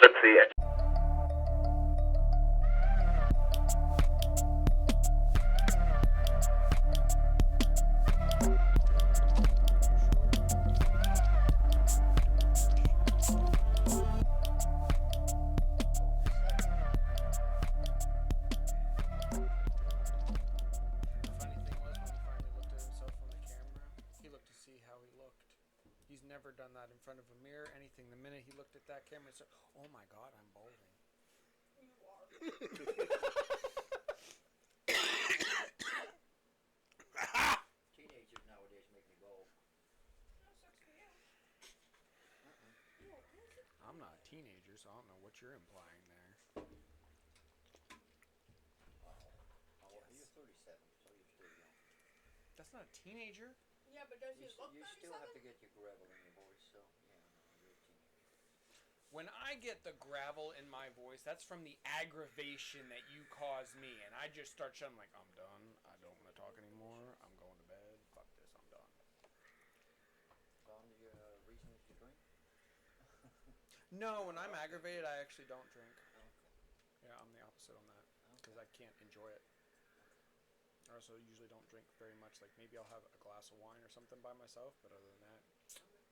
Let's see it. He's never done that in front of a mirror, anything. The minute he looked at that camera, he said, "Oh my God, I'm balding." You are. Teenagers nowadays make me bald. That sucks for you. I'm not a teenager, so I don't know what you're implying there. Oh, well, you're 37, so you're still young. That's not a teenager. Yeah, but does he look 37? You still have to get your gravel in your voice, so yeah, no, you're a teenager. When I get the gravel in my voice, that's from the aggravation that you cause me, and I just start shouting like, "I'm done. I don't want to talk anymore. I'm going to bed. Fuck this. I'm done." Don, your reasons to drink? No, when I'm aggravated, I actually don't drink. Okay. Yeah, I'm the opposite on that because I can't enjoy it. I also usually don't drink very much. Like maybe I'll have a glass of wine or something by myself, but other than that, nope.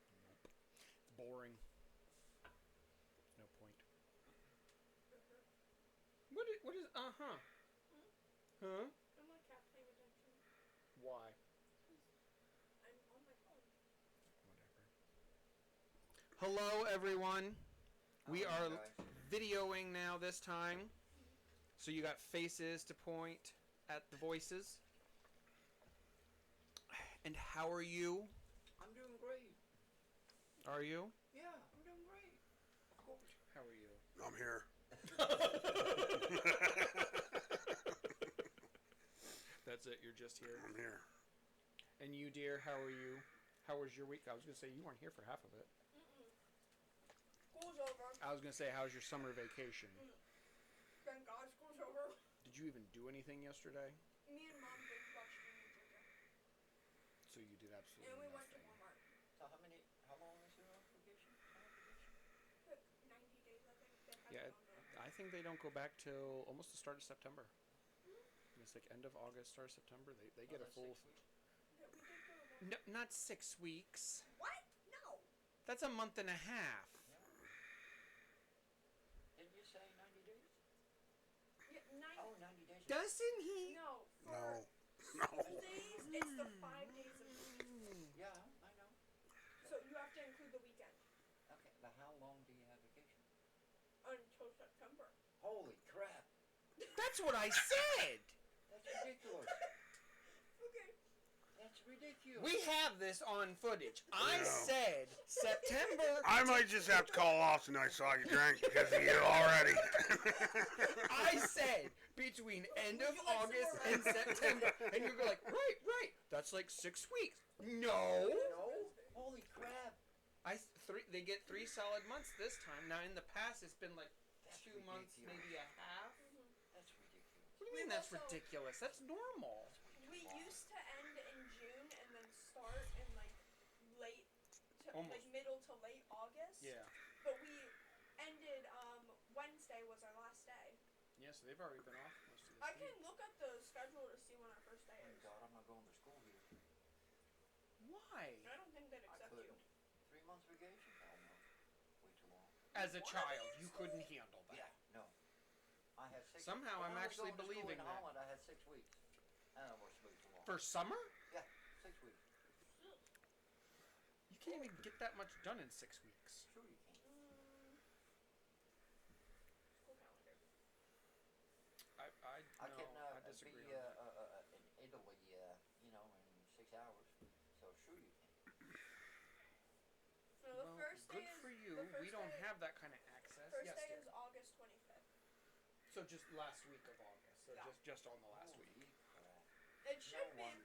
It's boring. No point. What is Huh? I'm like half paying attention. Why? I'm on my phone. Whatever. Hello, everyone. We are guys. videoing now this time. So you got faces to point at the voices. And how are you? I'm doing great. Are you? Yeah, I'm doing great. Of course. How are you? I'm here. That's it. You're just here. I'm here. And you, dear, how are you? How was your week? I was going to say you weren't here for half of it. School's over. I was going to say, how's your summer vacation? Thank God school's over. Did you even do anything yesterday? Me and Mom did watch New Jersey. So you did absolutely And we nothing. went to Walmart. So how long is your vacation? Summer vacation? Like 90 days, I think. They have Yeah, it on there. I think they don't go back till almost the start of September. It's like end of August, start of September. They get a full... 6 weeks. Yeah, we did go to Walmart. No, not 6 weeks. What? No. That's a month and a half. Didn't you say 90 days? Yeah, 90. Oh, 90 days. Doesn't he? No. For No. days, it's the 5 days of the week. Yeah, I know. So you have to include the weekend. Okay, but how long do you have vacation? Until September. Holy crap. That's what I said. That's ridiculous. Okay. That's ridiculous. We have this on footage. I Yeah. said September. I might just have to call off tonight so I can drink because of you already. I said between end of August and September, and you're like, right. That's like 6 weeks. No. No? Holy crap. They get 3 solid months this time. Now in the past, it's been like That's 2 months, ridiculous. maybe a half. That's ridiculous. What do you mean that's ridiculous? That's normal. We used to end in June and then start in like late, like middle to late August. Yeah. But we ended Wednesday was our last day. Yeah, so they've already been off most of this I week. can look at the schedule to see when our first day Oh, is. God, I'm not going to school here. Why? I don't think they'd I accept you. couldn't. 3 months vacation? Hell no. Way too long. As a Wanna child, be in you school? couldn't handle that. Yeah, no. I had 6. Somehow when I'm I was actually going to school believing in that. Holland, I had 6 weeks. And I was way too long. For summer? Yeah, 6 weeks. You can't even get that much done in 6 weeks. Sure you can. School calendar. I can I disagree be on that. in Italy, in 6 hours. So sure you can. No, the Well, first day good is for you. the first We don't day- have that kind of access. First Yes, day dear. is August 25th. So just last week of August. So Yeah. just on the last Holy week. crap. It should No be. wonder.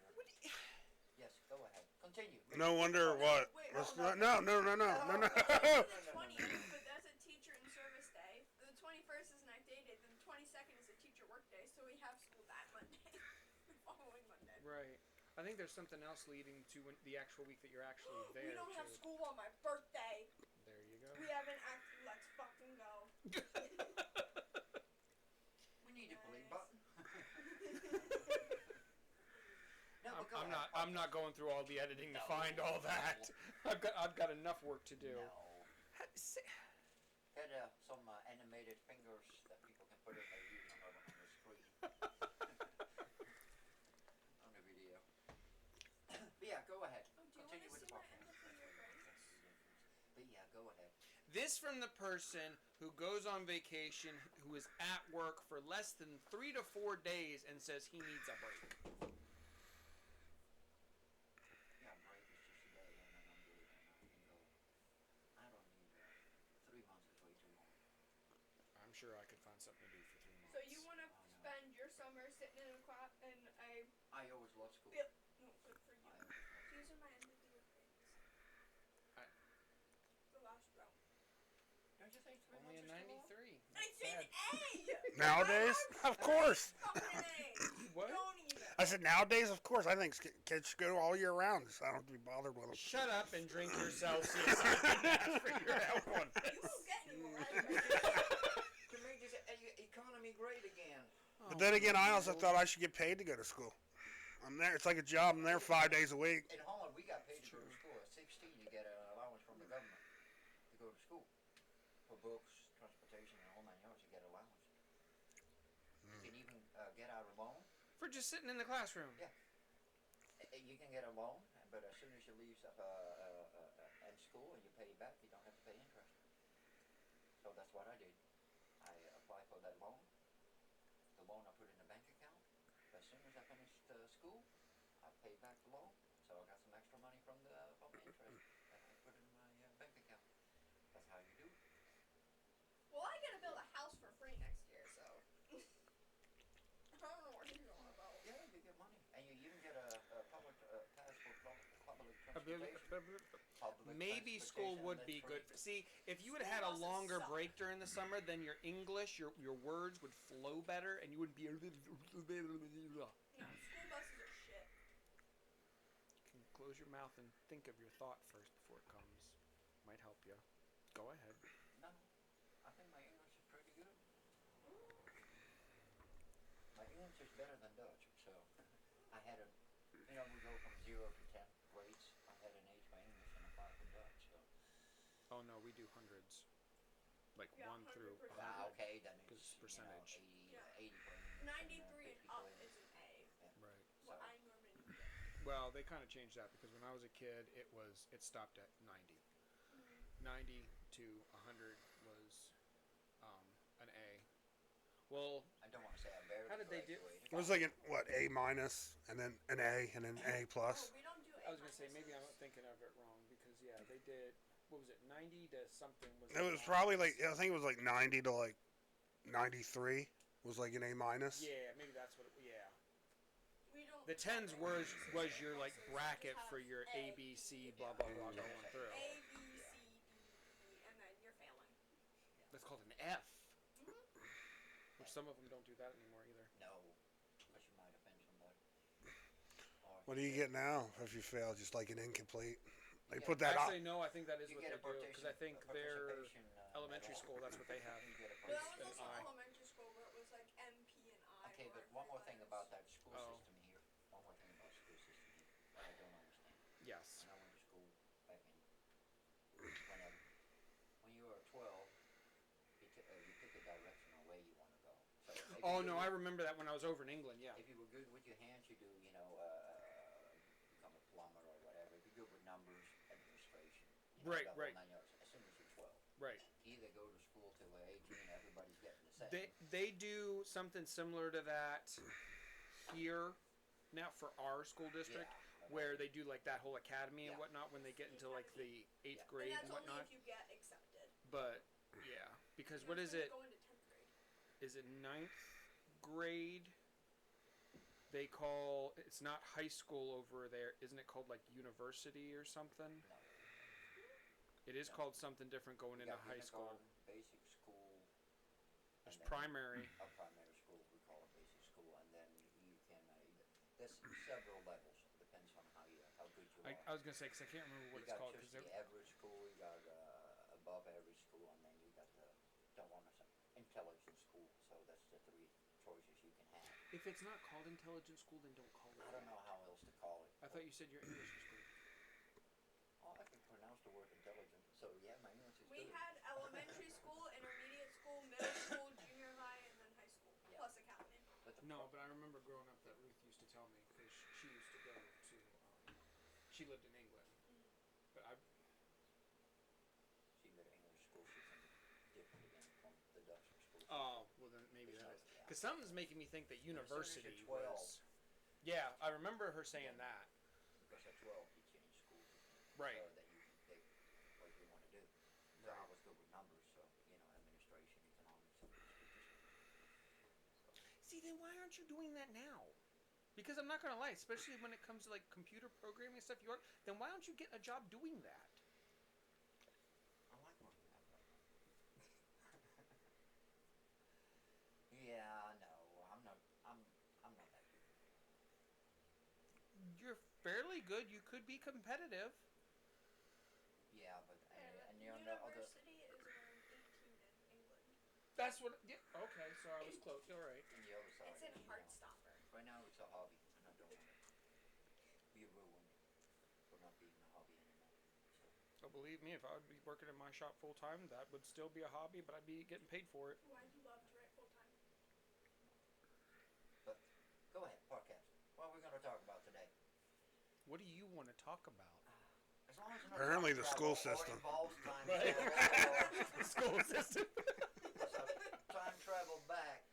Yes, go ahead. Continue. No wonder what. Wait, Let's hold not, on. no. It's the 20th, but that's a teacher and service day. The 21st is an activity day. Then the 22nd is a teacher work day. So we have school that Monday, the following Monday. Right. I think there's something else leading to the actual week that you're actually there. We don't have too. school on my birthday. There you go. We have an act. Let's fucking go. I'm not going through all the editing to find all that. I've got enough work to do. No. Get some animated fingers that people can put in their ears on the screen. On the video. But yeah, go ahead. Oh, do you Continue want with to the see my podcast. end of the year grades? But yeah, go ahead. This from the person who goes on vacation, who is at work for less than 3 to 4 days and says he needs a break. Yeah, break is just a day and then I'm good and I can go. I don't need 3 months is way too long. I'm sure I could find something to do for 3 months. So you want to Oh, no. spend your summer sitting in a class in a I always love school. Yep. No, good for you. I always loved school. These are my end of the year grades. The last round. Don't you think 3 Only a months is too long? 93. It's an A. Nowadays, of course. Fucking an A. What? Don't even. I said nowadays, of course. I think kids should go all year round. So I don't have to be bothered with them. Shut up and drink yourself. See if I can figure out one. You won't get any more. To make this economy great again. But then again, I also thought I should get paid to go to school. I'm there. It's like a job. I'm there 5 days a week. In Holland, we got paid to go to school. At 16, you get an allowance from the government to go to school. For books, transportation, and all 9 yards, you get allowance. You can even get out a loan. For just sitting in the classroom. Yeah. You can get a loan, but as soon as you leave end school and you pay it back, you don't have to pay interest. So that's what I did. I applied for that loan. The loan I put in a bank account. As soon as I finished school, I paid back the loan. So I got some extra money from the interest that I put in my bank account. That's how you do it. Well, I gotta build a house for free next year, so. I don't know what you're on about. Yeah, you get money, and you even get a public pass for public transportation. Maybe school would be good. See, if you would have had a School buses longer suck. break during the summer, then your English, your words would flow better, and you wouldn't be. No, school buses are shit. Can close your mouth and think of your thought first before it comes. Might help you. Go ahead. No, I think my English is pretty good. My English is better than Dutch, so I had a, we go from 0 to 10 grades. I had an 8 for English and a 5 for Dutch, so. Oh no, we do hundreds, like Yeah, 1 through 100%. 100. Okay, then Because it's, it's percentage. 80, Yeah. 80 for English. 93 and 50 for up English. is an A. Right. What So- I normally get. Well, they kind of changed that because when I was a kid, it stopped at 90. 90 to 100 was an A. Well, I don't want to say I barely How did they do- graduated. It was like A minus, and then an A, and then A plus. Oh, we don't do A. I was gonna say maybe I'm minuses. thinking of it wrong because yeah, they did. What was it? 90 to something was. It was probably like, I think it was like 90 to like 93 was like an A minus. Yeah, maybe that's what. Yeah. We don't. The tens was your like Classes bracket just for have your A, B, C, blah blah blah going through. A, B, C, D, and then you're failing. That's called an F. Mhm. Which some of them don't do that anymore either. No, unless you might offend somebody. Or What do you get now if you fail? Just like an incomplete. They Yeah. put that up. Actually, no, I think that is you what get they a do because I think a their participation, elementary medal. school that's what they have. You get a But that was an also I. elementary school where it was like M, P, and I. Okay, were but our one more three thing letters. about that school Oh. system here. One more thing about the school system here that I don't understand. Yes. When I went to school back in whenever, when you were 12, you pick a direction or way you want to go. So if Oh you no, were- I remember that when I was over in England. Yeah. If you were good with your hands, you do, become a plumber or whatever. If you're good with numbers, administration. Right, the whole right. 9 yards. As soon as you're 12, Right. either go to school till they're 18, everybody's getting the same. They do something similar to that here now for our school district where they do like that whole academy and Yeah. whatnot when they get into like the 8th Yeah. grade And and that's only whatnot. if you get accepted. But yeah, because My what is friends it? Go into 10th grade. Is it 9th grade? They call it's not high school over there, isn't it called like university or something? No. It is No. called something different going You into got high school. kindergarten, basic school. There's and then primary. A primary school, we call it basic school, and then you can. There's several levels. Depends on how good you are. I was gonna say because I can't remember what You it's got called just because the average school, you got above average school, and then you got the don't want to say intelligent school. So that's the choices you can have. If it's not called intelligent school, then don't call it. I don't know how else to call it. I thought you said your English was good. Oh, I can pronounce the word intelligent. So yeah, my English is We good. had elementary school, intermediate school, middle school, junior high, and then high school, Yeah. plus accounting. But the No, but I remember growing up that Ruth used to tell me because she used to go to. She lived in England, but I. see that English school system is different again from the Dutch school system. Oh well, then maybe that is because something's making me think that But as soon as university you're 12, was. Yeah, I remember her saying Yeah. that. because at 12 you change schools Right. so that you can pick what you want to do. So I was good with numbers, so administration, economics, and statistics. See, then why aren't you doing that now? Because I'm not gonna lie, especially when it comes to like computer programming and stuff, you are. Then why don't you get a job doing that? I like working that way. Yeah, no, I'm not. I'm not that good. You're fairly good. You could be competitive. Yeah, but and the other. University is around 18 in England. That's what. Yeah. Okay, so I was close. All right. And the other side. It's in is, Heartstopper. right now it's a hobby, and I don't want to be ruined for not being a hobby anymore. So. So believe me, if I would be working in my shop full time, that would still be a hobby, but I'd be getting paid for it. Why do you love to write full time? But go ahead, podcast. What are we going to talk about today? What do you want to talk about? As long as it's not Apparently time the travel school or system. involves time Right. travel The school system. or time travel back.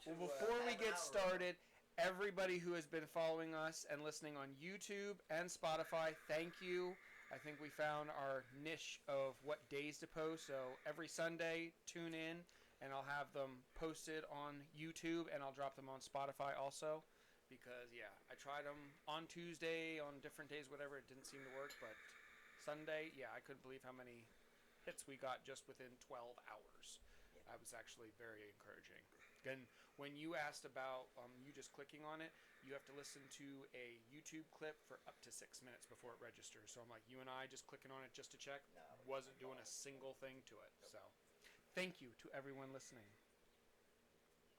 Well, to, before we half an get hour started, everybody who has been following us and listening on YouTube and Spotify, thank you. I think we found our niche of what days to post. So every Sunday, tune in, and I'll have them posted on YouTube, and I'll drop them on Spotify also. Because, yeah, I tried them on Tuesday, on different days, whatever. It didn't seem to work. But Sunday, yeah, I couldn't believe how many hits we got just within 12 hours. That was actually very encouraging. And when you asked about you just clicking on it, you have to listen to a YouTube clip for up to 6 minutes before it registers. So I'm like, you and I just clicking on it just to check, No, wasn't doing a single thing to it. So thank you to everyone listening.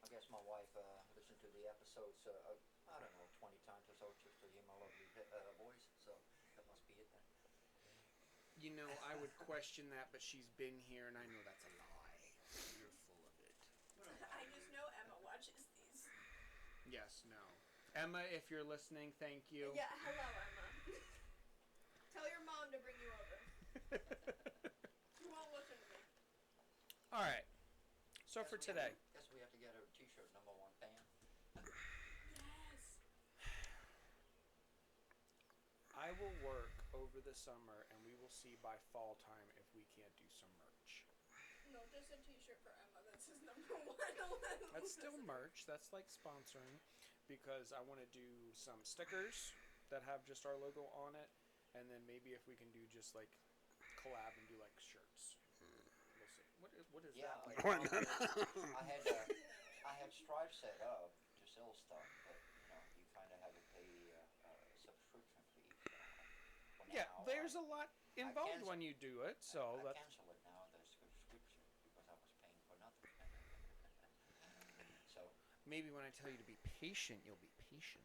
I guess my wife listened to the episodes, I don't know, 20 times or so just to hear my lovely voice. So that must be it then. You know, I would question that, but she's been here, and I know that's a lie. You're full of it. I just know Emma watches these. Yes, no. Emma, if you're listening, thank you. Yeah, hello, Emma. Tell your mom to bring you over. She won't listen to me. All right. So for today. Guess we have to get her a t-shirt, #1 fan. Yes. I will work over the summer, and we will see by fall time if we can't do some merch. No, just a t-shirt for Emma that says #1. That's still merch. That's like sponsoring, because I want to do some stickers that have just our logo on it, and then maybe if we can do just like collab and do like shirts. We'll see. What is Yeah, that? What? I had Stripe set up to sell stuff, but you kind of have to pay a subscription fee. So for Yeah, now, there's a lot involved cancel- when you do it, so I that's cancel it now, the subscription, because I was paying for nothing. So maybe when I tell you to be patient, you'll be patient.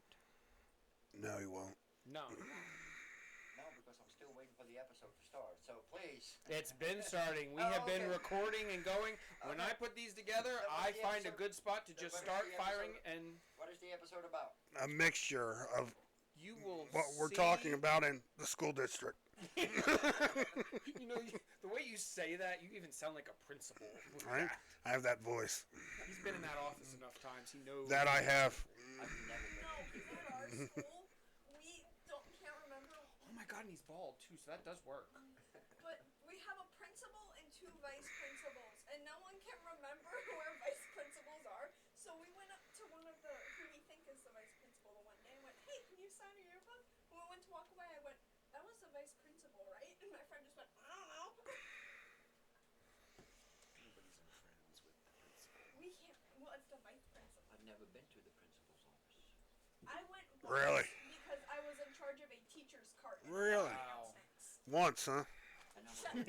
No, he won't. No. no, because I'm still waiting for the episode to start. So please. It's been starting. We Oh, have been okay. recording and going. When I Okay. put these together, So I what's the find a episode- good spot to so just what is start the firing, episode- and What is the episode about? A mixture of you will what we're see- talking about in the school district. You know, the way you say that, you even sound like a principal. with Right? that. I have that voice. He's been in that office enough times. He knows. That I have. I've never been. No, because at our school, we can't remember, Oh my god, and he's bald too, so that does work. but we have a principal and 2 vice principals, and no one can remember where vice principals are. So we went up to one of the, who we think is the vice principal, the one day, and went, hey, can you sign a yearbook? When we went to walk away, I went, that was the vice principal, right? And my friend just went, I don't know. Nobody's in friends with the principal. We can't, well, it's the vice principal. I've never been to the principal's office. I went Really? because I was in charge of a teacher's cart. and Really? handing out Wow. snacks. Once, huh? And I was, Give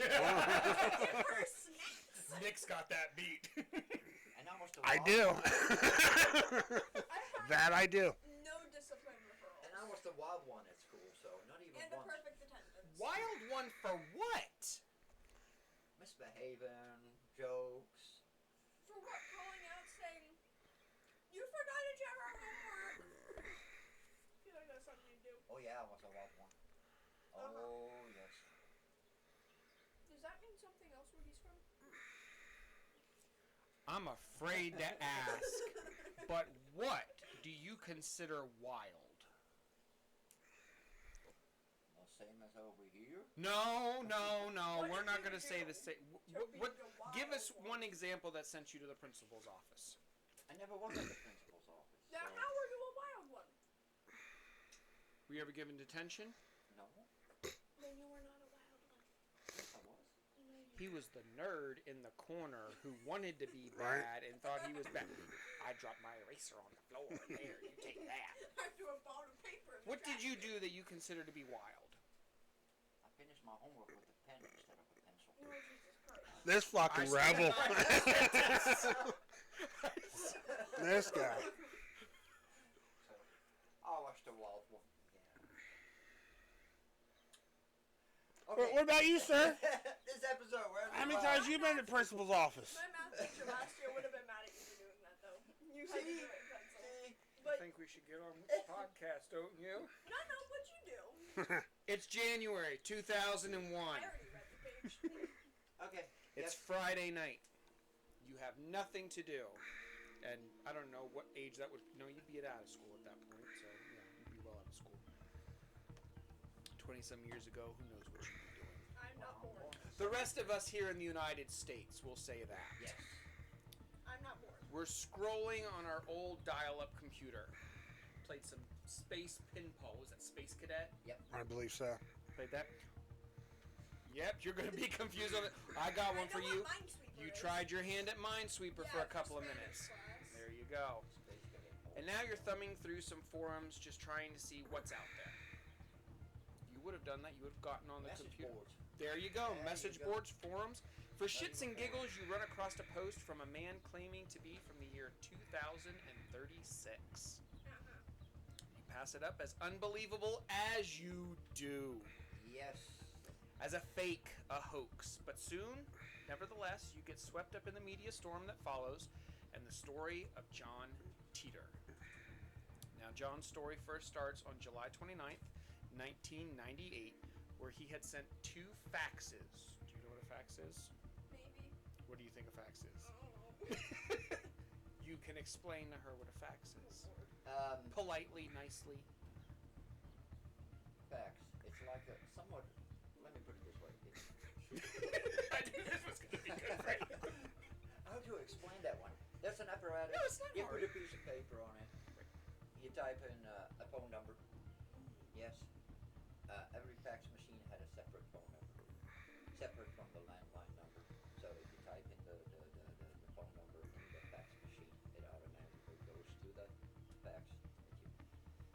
her snacks. Nick's got that beat. and I was the I wild do. one. I had That I do. no discipline referrals. And I was the wild one at school, so not even And the once. perfect attendance. Wild one for what? Misbehaving, jokes. For what? Calling out saying, you forgot to check our homework. I feel like that's something you do. Oh yeah, I was a wild one. Oh yes. Does that mean something else where he's from? I'm afraid to ask, but what do you consider wild? The same as over here. No. What We're did not you going to say do the same. to be the Give us wild one example that sent you to the principal's office. I never was at the principal's office. Now, so how were you a wild one? Were you ever given detention? no, Then you were not a wild one. yes I was. No, you He was the nerd in the corner who wanted to be Right. bad and thought he was bad. I dropped my eraser on the floor. There, you take that. I threw a ball of paper in the What did trash. you do that you consider to be wild? I finished my homework with a pen instead of a pencil. Oh, Jesus Christ. This fucking I rebel. said- This guy. So I was the wild one. Yeah. What about you, sir? This episode, where's How the many wild? times you been to the principal's office? My math teacher last year would have been mad at you for doing that, though. You had to do it in pencil. See? I But, think we should get on with the podcast, don't you? no, what'd you do? It's January 2001. I already read the page. Okay. It's Yes. Friday night. You have nothing to do. And I don't know what age that would... No, you'd be out of school at that point. So, yeah, you'd be well out of school. 20-some years ago, who knows what you'd be doing. I'm not bored. The rest of us here in the United States will say that. Yes. I'm not bored. We're scrolling on our old dial-up computer. Played some Space Pinball. Was that Space Cadet? I believe so. Played that? Yep, you're going to be confused on it. I got one for you. You tried your hand at Minesweeper for a couple of minutes. There you go. Space Cadet. And now you're thumbing through some forums just trying to see what's out there. You would have done that. You would have gotten on the Message computer. boards. There you go. There Message you go. boards, forums. For shits and giggles, you run across a post from a man claiming to be from the year 2036. You pass it up as unbelievable as you do. Yes. As a fake, a hoax. But soon, nevertheless, you get swept up in the media storm that follows and the story of John Teeter. Now, John's story first starts on July 29th, 1998, where he had sent 2 faxes. Do you know what a fax is? Maybe. What do you think a fax is? I don't know. You can explain to her what a fax is. Politely, nicely. Facts. It's like a somewhat. Let me put it this way. I knew this was going to be good for you. How to explain that one? There's an apparatus. No, it's not You hard. put a piece of paper on it. You type in a phone number. Yes. Every fax machine had a separate phone number, separate from the landline number. So if you type in the phone number in the fax machine, it automatically goes to the fax.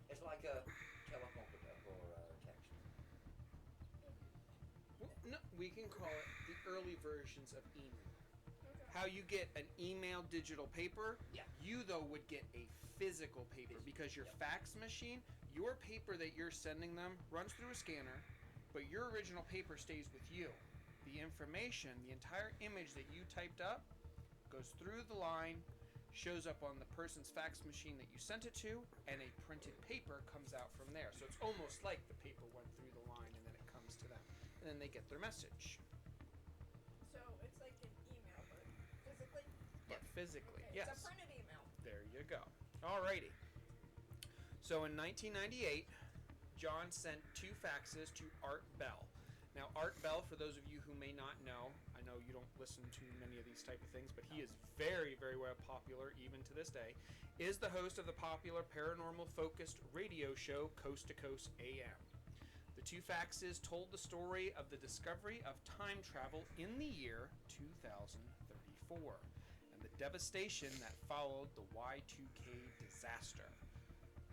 It's like a telephone or text. Well, no, we can call it the early versions of email. Okay. How you get an email digital paper, Yeah. you though would get a physical paper because your Yep. fax machine, your paper that you're sending them runs through a scanner, but your original paper stays with you. The information, the entire image that you typed up, goes through the line, shows up on the person's fax machine that you sent it to, and a printed paper comes out from there. So it's almost like the paper went through the line and then it comes to them. And then they get their message. So it's like an email, but physically? But physically, Okay, yes. It's a printed email. There you go. Alrighty. So in 1998, John sent 2 faxes to Art Bell. Now, Art Bell, for those of you who may not know, I know you don't listen to many of these type of things, but he is very, very well popular even to this day, is the host of the popular paranormal-focused radio show Coast to Coast AM. The 2 faxes told the story of the discovery of time travel in the year 2034 and the devastation that followed the Y2K disaster.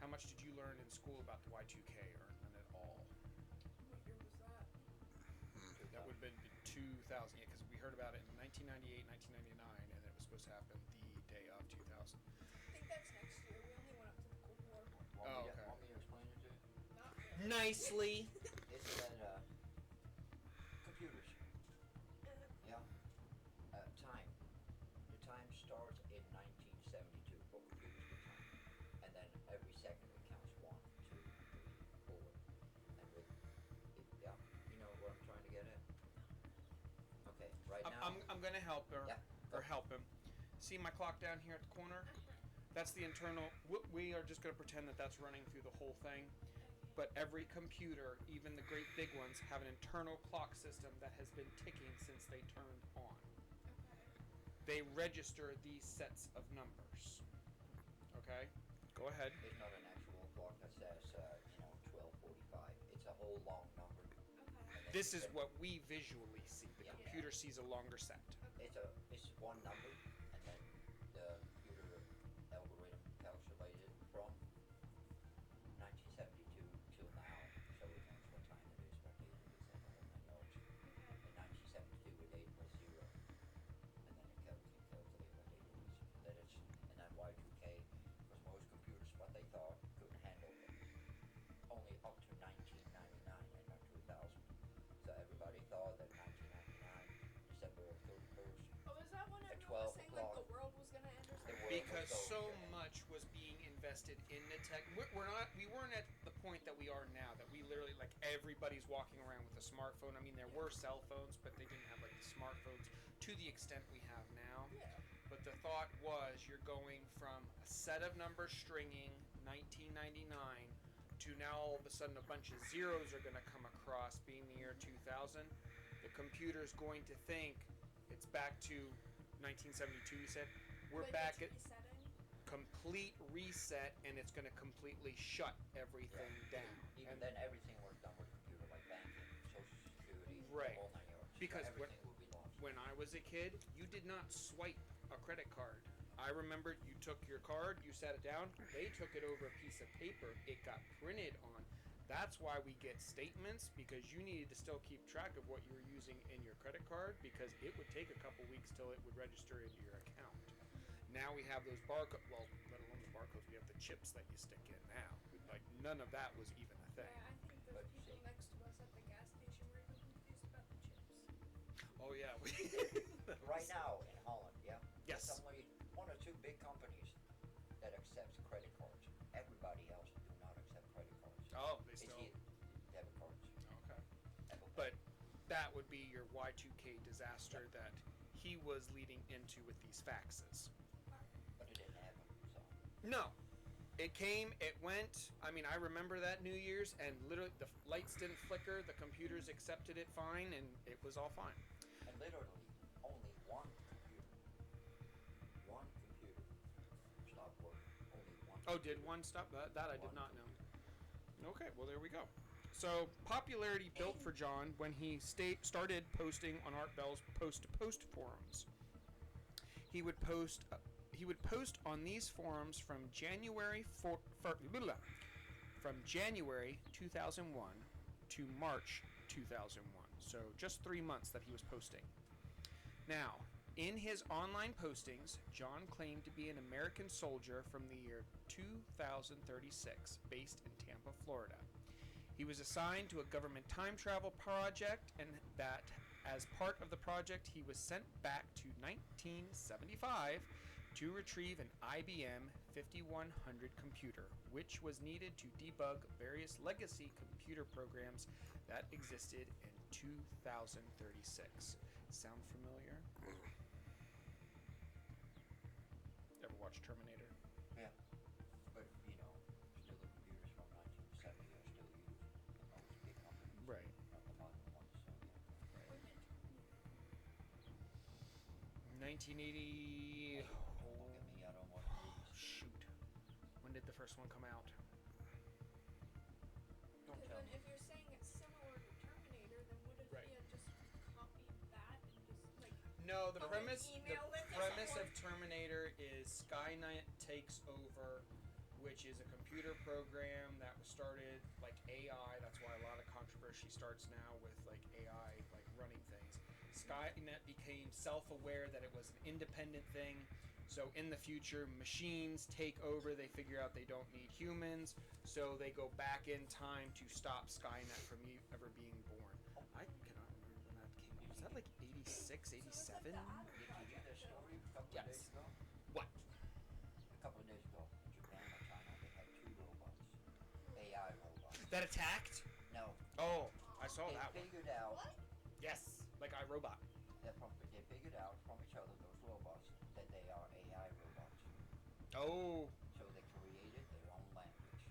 How much did you learn in school about the Y2K, or none at all? What year was that? That would have been 2000, yeah, because we heard about it in 1998, 1999, and it was supposed to happen the day of 2000. I think that's next year. We only went up to the Cold War. Oh, okay. Want me to explain it to you? Not really. Nicely. It's that computers. Yeah. Time. The time starts in 1972 for computers with time, and then every second it counts 1, 2, 3, 4, and with yeah, you know what I'm trying to get at. Okay, right now. I'm gonna help her Yeah. or help him. See my clock down here at the corner? That's the internal. We are just gonna pretend that that's running through the whole thing. But every computer, even the great big ones, have an internal clock system that has been ticking since they turned on. They register these sets of numbers. Okay? Go ahead. It's not an actual clock that says 12:45. It's a whole long number. And then This you is can- what we visually see. The Yeah. computer sees a longer set. It's one number, and then the computer algorithm calculated from 1972 till now, so it knows what time it is, what date it is, and the whole 9 yards. In 1972, a date was 0, and then it can calculate what date it is. And then Y2K, because most computers, what they thought, couldn't handle only up to 1999 and not 2000. So everybody thought that 1999, December 31st, Oh, is that when At everyone was 12 saying like the o'clock. world was gonna end or the something? world Because was so going. much was being invested in the tech. We weren't at the point that we are now, that we literally, like, everybody's walking around with a smartphone. I mean, there were cell phones, but they didn't have, like, the smartphones to the extent we have now. Yeah. But the thought was you're going from a set of numbers stringing 1999 to now all of a sudden a bunch of zeros are going to come across, being the year 2000. The computer's going to think it's back to 1972, you said? We're Like back it's at resetting. complete reset, and it's going to completely shut everything down. Even And then, everything was done with computer, like banking, Social Security, Right. the whole 9 yards. Because so everything would be lost. when I was a kid, you did not swipe a credit card. I remember you took your card, you sat it down, they took it over a piece of paper, it got printed on. That's why we get statements, because you needed to still keep track of what you were using in your credit card, because it would take a couple weeks till it would register into your account. Now we have those barcodes, well, let alone the barcodes, we have the chips that you stick in now. Like, none of that was even a Yeah, thing. I think the But people see- next to us at the gas station were even confused about the chips. Oh, yeah. Right now in Holland, yeah? Yes. There's only 1 or 2 big companies that accepts credit cards. Everybody else do not accept credit cards. Oh, they It's still. either debit cards. Okay. Apple Pay. But that would be your Y2K disaster that he was leading into with these faxes. But it didn't happen, so. No. It came, it went. I mean, I remember that New Year's, and literally the lights didn't flicker, the computers accepted it fine, and it was all fine. And literally, only one computer stopped working. Only one. Oh, did one stop? That I did One not know. computer. Okay, well, there we go. So, popularity built for John when he started posting on Art Bell's post-to-post forums. He would post on these forums from January 2001 to March 2001. So just 3 months that he was posting. Now, in his online postings, John claimed to be an American soldier from the year 2036, based in Tampa, Florida. He was assigned to a government time travel project, and that as part of the project, he was sent back to 1975 to retrieve an IBM 5100 computer, which was needed to debug various legacy computer programs that existed in 2036. Sound familiar? Ever watch Terminator? Yeah. But, still the computers from 1970 are still used in those big companies. Right. Not the modern ones, so yeah. When did 1980. Don't look at me, I don't watch movies. Shoot. When did the first one come out? Don't Because tell then me. if you're saying it's similar to Terminator, then what if Right. he had just copied that and just like No, the Oh, premise email it to premise someone. of Terminator is Skynet takes over, which is a computer program that was started like AI. That's why a lot of controversy starts now with like AI like running things. Skynet became self-aware that it was an independent thing, So in the future, machines take over. They figure out they don't need humans, so they go back in time to stop Skynet from ever being born. I cannot remember when that came out. Was that like 86, 87? Did you hear that story a couple of days Yes. ago? What? A couple of days ago in Japan or China, they had 2 robots, AI robots. That attacked? No, Oh, I saw they that one. figured out What? Yes, like iRobot. they figured out from each other, those robots, that they are AI robots. Oh, So they created their own language.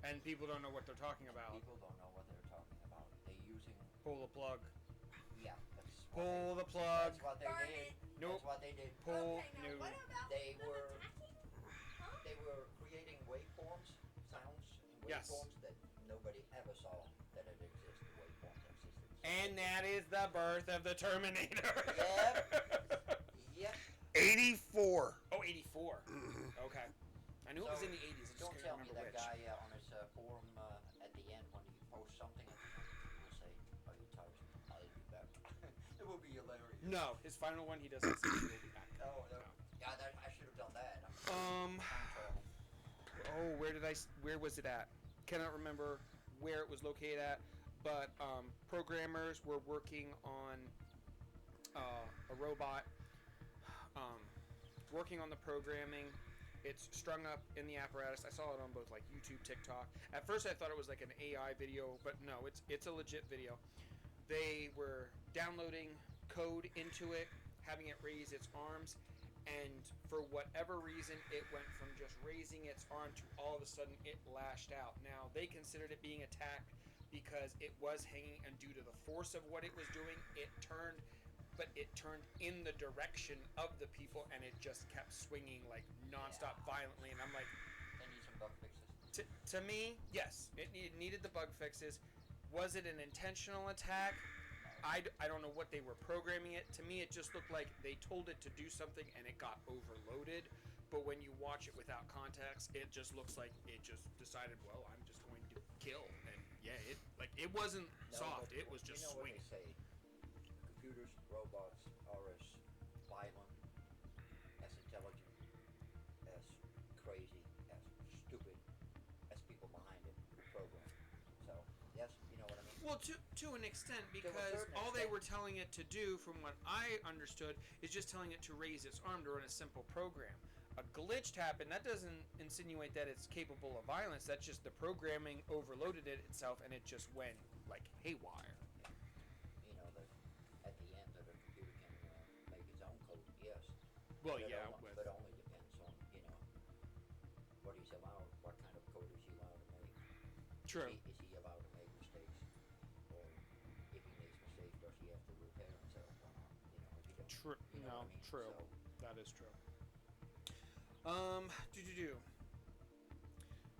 and people don't know what they're talking about. People don't know what they're talking about. They're using Pull the plug. yeah. Pull the plug. That's what they Darn did. it. Nope. That's what they did. Pull. Okay, now No. what about They them were- attacking? Huh? They were creating waveforms, sounds, and Yes. waveforms that nobody ever saw that it existed. Waveforms existed. And that is the birth of the Terminator. Yep. 84. Oh, 84. Mhm. Okay. I knew it was So, in the 80s. I just Don't couldn't tell me remember that which. guy on his forum at the end when he posts something at the end will say, "Are you touched? I'll be back." It will be hilarious. No, his final one, he doesn't say he will be back. Oh, no. Yeah, I should have done that. Um, I'm Oh, where was it at? Cannot remember where it was located at, but programmers were working on a robot, working on the programming. It's strung up in the apparatus. I saw it on both like YouTube, TikTok. At first, I thought it was like an AI video, but no, it's a legit video. They were downloading code into it, having it raise its arms, and for whatever reason, it went from just raising its arm to all of a sudden it lashed out. Now, they considered it being attacked because it was hanging, and due to the force of what it was doing, it turned, but it turned in the direction of the people, and it just kept swinging like nonstop violently. And I'm like, They need some bug fixes. to me, yes, it needed the bug fixes. Was it an intentional attack? I don't know what they were programming it. To me, it just looked like they told it to do something and it got overloaded. But when you watch it without context, it just looks like it just decided, well, I'm just going to kill. And yeah, it wasn't No, soft. but It was just you know swinging. what they say? Computers, robots are as violent, as intelligent, as crazy, as stupid as people behind it who program. So yes, you know what I mean. Well, to an extent, a because certain all they extent. were telling it to do, from what I understood, is just telling it to raise its arm to run a simple program. A glitch happened. That doesn't insinuate that it's capable of violence. That's just the programming overloaded it itself, and it just went like haywire. You know that at the end that a computer can make its own code. Yes. Well, But yeah, only, but only depends on what he's allowed, what kind of code is he allowed to make. true. Is he allowed to make mistakes, or if he makes mistakes, does he have to repair himself or not? If he don't. True. You know No, what I mean? true. So, That is true.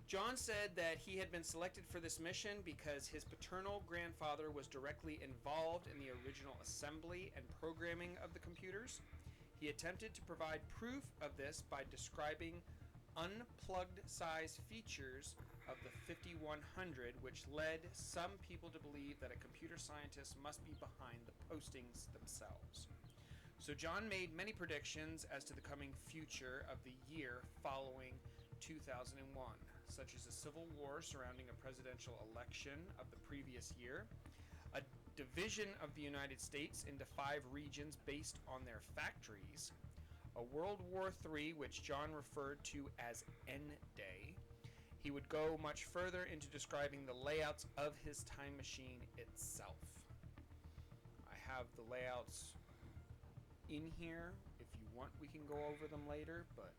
John said that he had been selected for this mission because his paternal grandfather was directly involved in the original assembly and programming of the computers. He attempted to provide proof of this by describing unplugged size features of the 5100, which led some people to believe that a computer scientist must be behind the postings themselves. So John made many predictions as to the coming future of the year following 2001, such as a civil war surrounding a presidential election of the previous year, a division of the United States into 5 regions based on their factories, a World War III, which John referred to as N-Day. He would go much further into describing the layouts of his time machine itself. I have the layouts in here. If you want, we can go over them later, but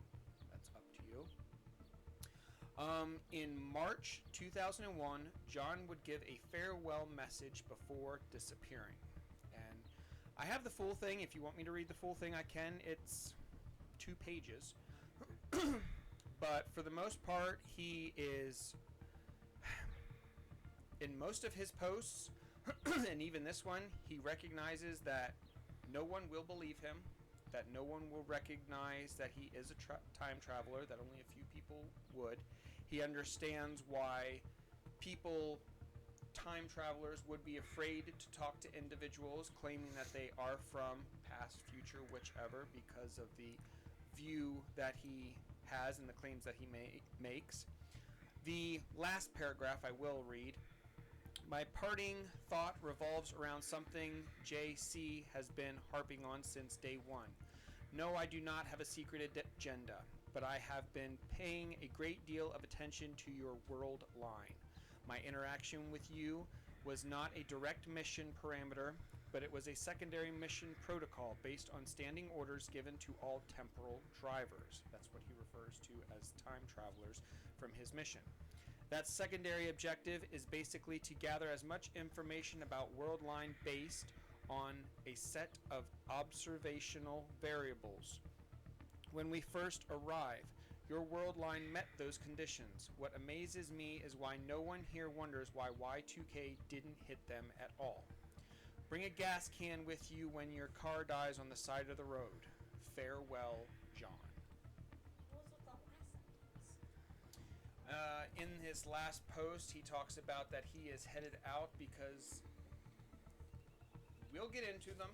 that's up to you. In March 2001, John would give a farewell message before disappearing. And I have the full thing. If you want me to read the full thing, I can. It's 2 pages. But for the most part, he is, in most of his posts, and even this one, he recognizes that no one will believe him, that no one will recognize that he is a time traveler, that only a few people would. He understands why people time travelers would be afraid to talk to individuals claiming that they are from past, future, whichever, because of the view that he has and the claims that he makes. The last paragraph I will read. My parting thought revolves around something JC has been harping on since day one. No, I do not have a secret agenda, but I have been paying a great deal of attention to your world line. My interaction with you was not a direct mission parameter, but it was a secondary mission protocol based on standing orders given to all temporal drivers. That's what he refers to as time travelers from his mission. That secondary objective is basically to gather as much information about world line based on a set of observational variables. When we first arrive, your world line met those conditions. What amazes me is why no one here wonders why Y2K didn't hit them at all. Bring a gas can with you when your car dies on the side of the road. Farewell, John. What was with the last sentence? In his last post, he talks about that he is headed out because we'll get into them.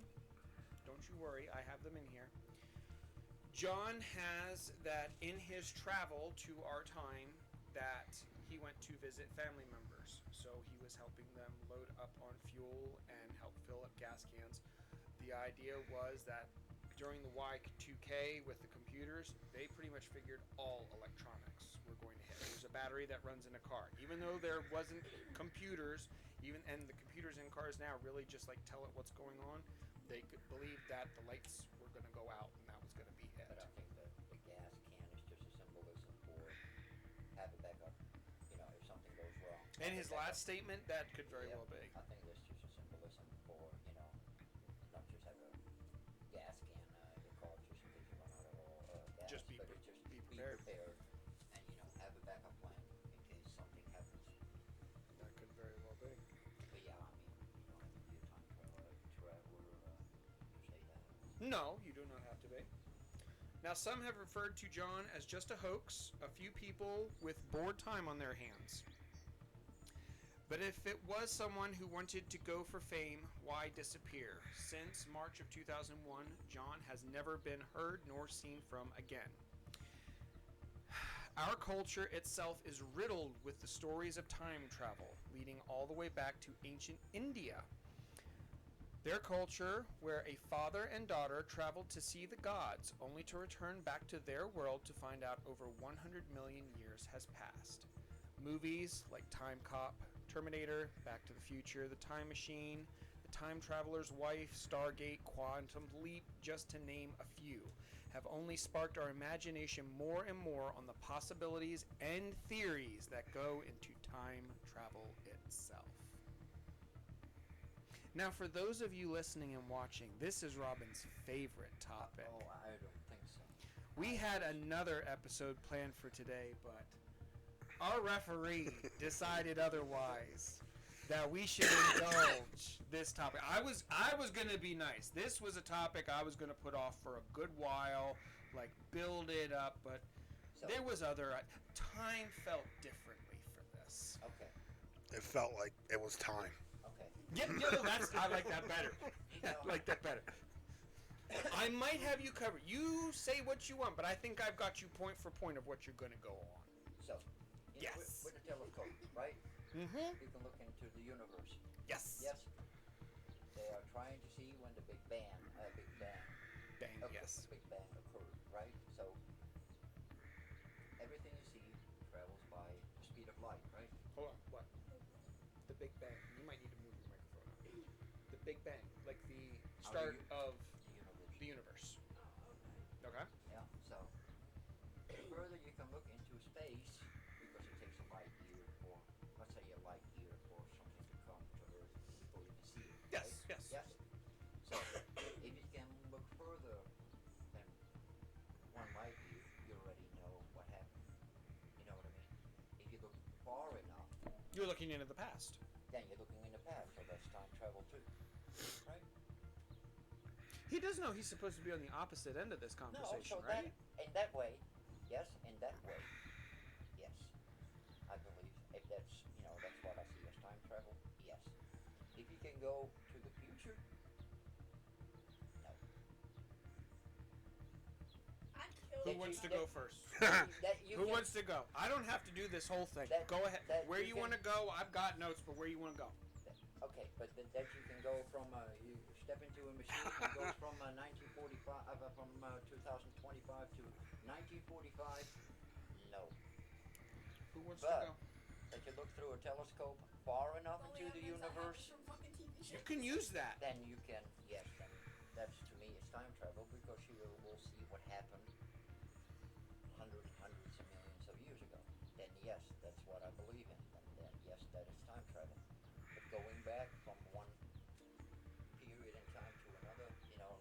Don't you worry, I have them in here. John has that in his travel to our time that he went to visit family members. So he was helping them load up on fuel and help fill up gas cans. The idea was that during the Y2K with the computers, they pretty much figured all electronics were going to hit. There's a battery that runs in a car. Even though there wasn't computers, and the computers in cars now really just like tell it what's going on, they could believe that the lights were going to go out and that was going to be it. But I think that the gas can is just a symbolism for have a backup. If something goes wrong. And his last statement, that could very well be. I think that's just a symbolism for, not just have a gas can, your car just in case you run out of gas. Just but it's just be prepared. And, have a backup plan in case something happens. That could very well be. But yeah, I mean, you don't have to be a time traveler to say that. No, you do not have to be. Now, some have referred to John as just a hoax, a few people with bored time on their hands. But if it was someone who wanted to go for fame, why disappear? Since March of 2001, John has never been heard nor seen from again. Our culture itself is riddled with the stories of time travel, leading all the way back to ancient India. Their culture, where a father and daughter traveled to see the gods, only to return back to their world to find out over 100 million years has passed. Movies like Time Cop, Terminator, Back to the Future, The Time Machine, The Time Traveler's Wife, Stargate, Quantum Leap, just to name a few, have only sparked our imagination more and more on the possibilities and theories that go into time travel itself. Now, for those of you listening and watching, this is Robin's favorite topic. Oh, I don't think so. We had another episode planned for today, but our referee decided otherwise, that we should indulge this topic. I was going to be nice. This was a topic I was going to put off for a good while, like build it up, but there was other... time felt differently for this. Okay. It felt like it was time. Okay. I like that better. I like that better. I might have you covered. You say what you want, but I think I've got you point for point of what you're going to go on. So, Yes. with the telescope, right? Mm-hmm. You can look into the universe. Yes. Yes. They are trying to see when the Big Bang Bang, yes. Big Bang occurred, right? So everything you see travels by the speed of light, right? Hold on. What? The Big Bang. You might need to move your microphone up. The Big Bang, like the start of The universe. the universe. Oh, okay. Okay. Yeah. So the further you can look into space, because it takes a light year, or let's say a light year, for something to come to Earth before you can see it. Yes, right? yes. Yes. So if you can look further than one light year, you already know what happened. You know what I mean? If you look far enough, You're looking into the past. then you're looking in the past, so that's time travel too, right? He does know he's supposed to be on the opposite end of this conversation, so right? in that way, yes, in that way, yes, I believe. If that's, that's what I see as time travel. can go to the future? No. I'd kill Who you. wants to go first? Who wants to go? I don't have to do this whole thing. That- Go ahead. that Where you you want to can- go, I've got notes, but where you want to go? Okay, but that you can go from you step into a machine that goes from 1945 from 2025 to 1945. No. Who wants But- to go? That you look through a telescope far enough Only into the evidence I have universe, is from fucking TV shows. You can use that. then you can, yes, then that's to me it's time travel because you will see what happened hundreds of millions of years ago. Then yes, that's what I believe in. Then yes, that is time travel. But going back from one period in time to another,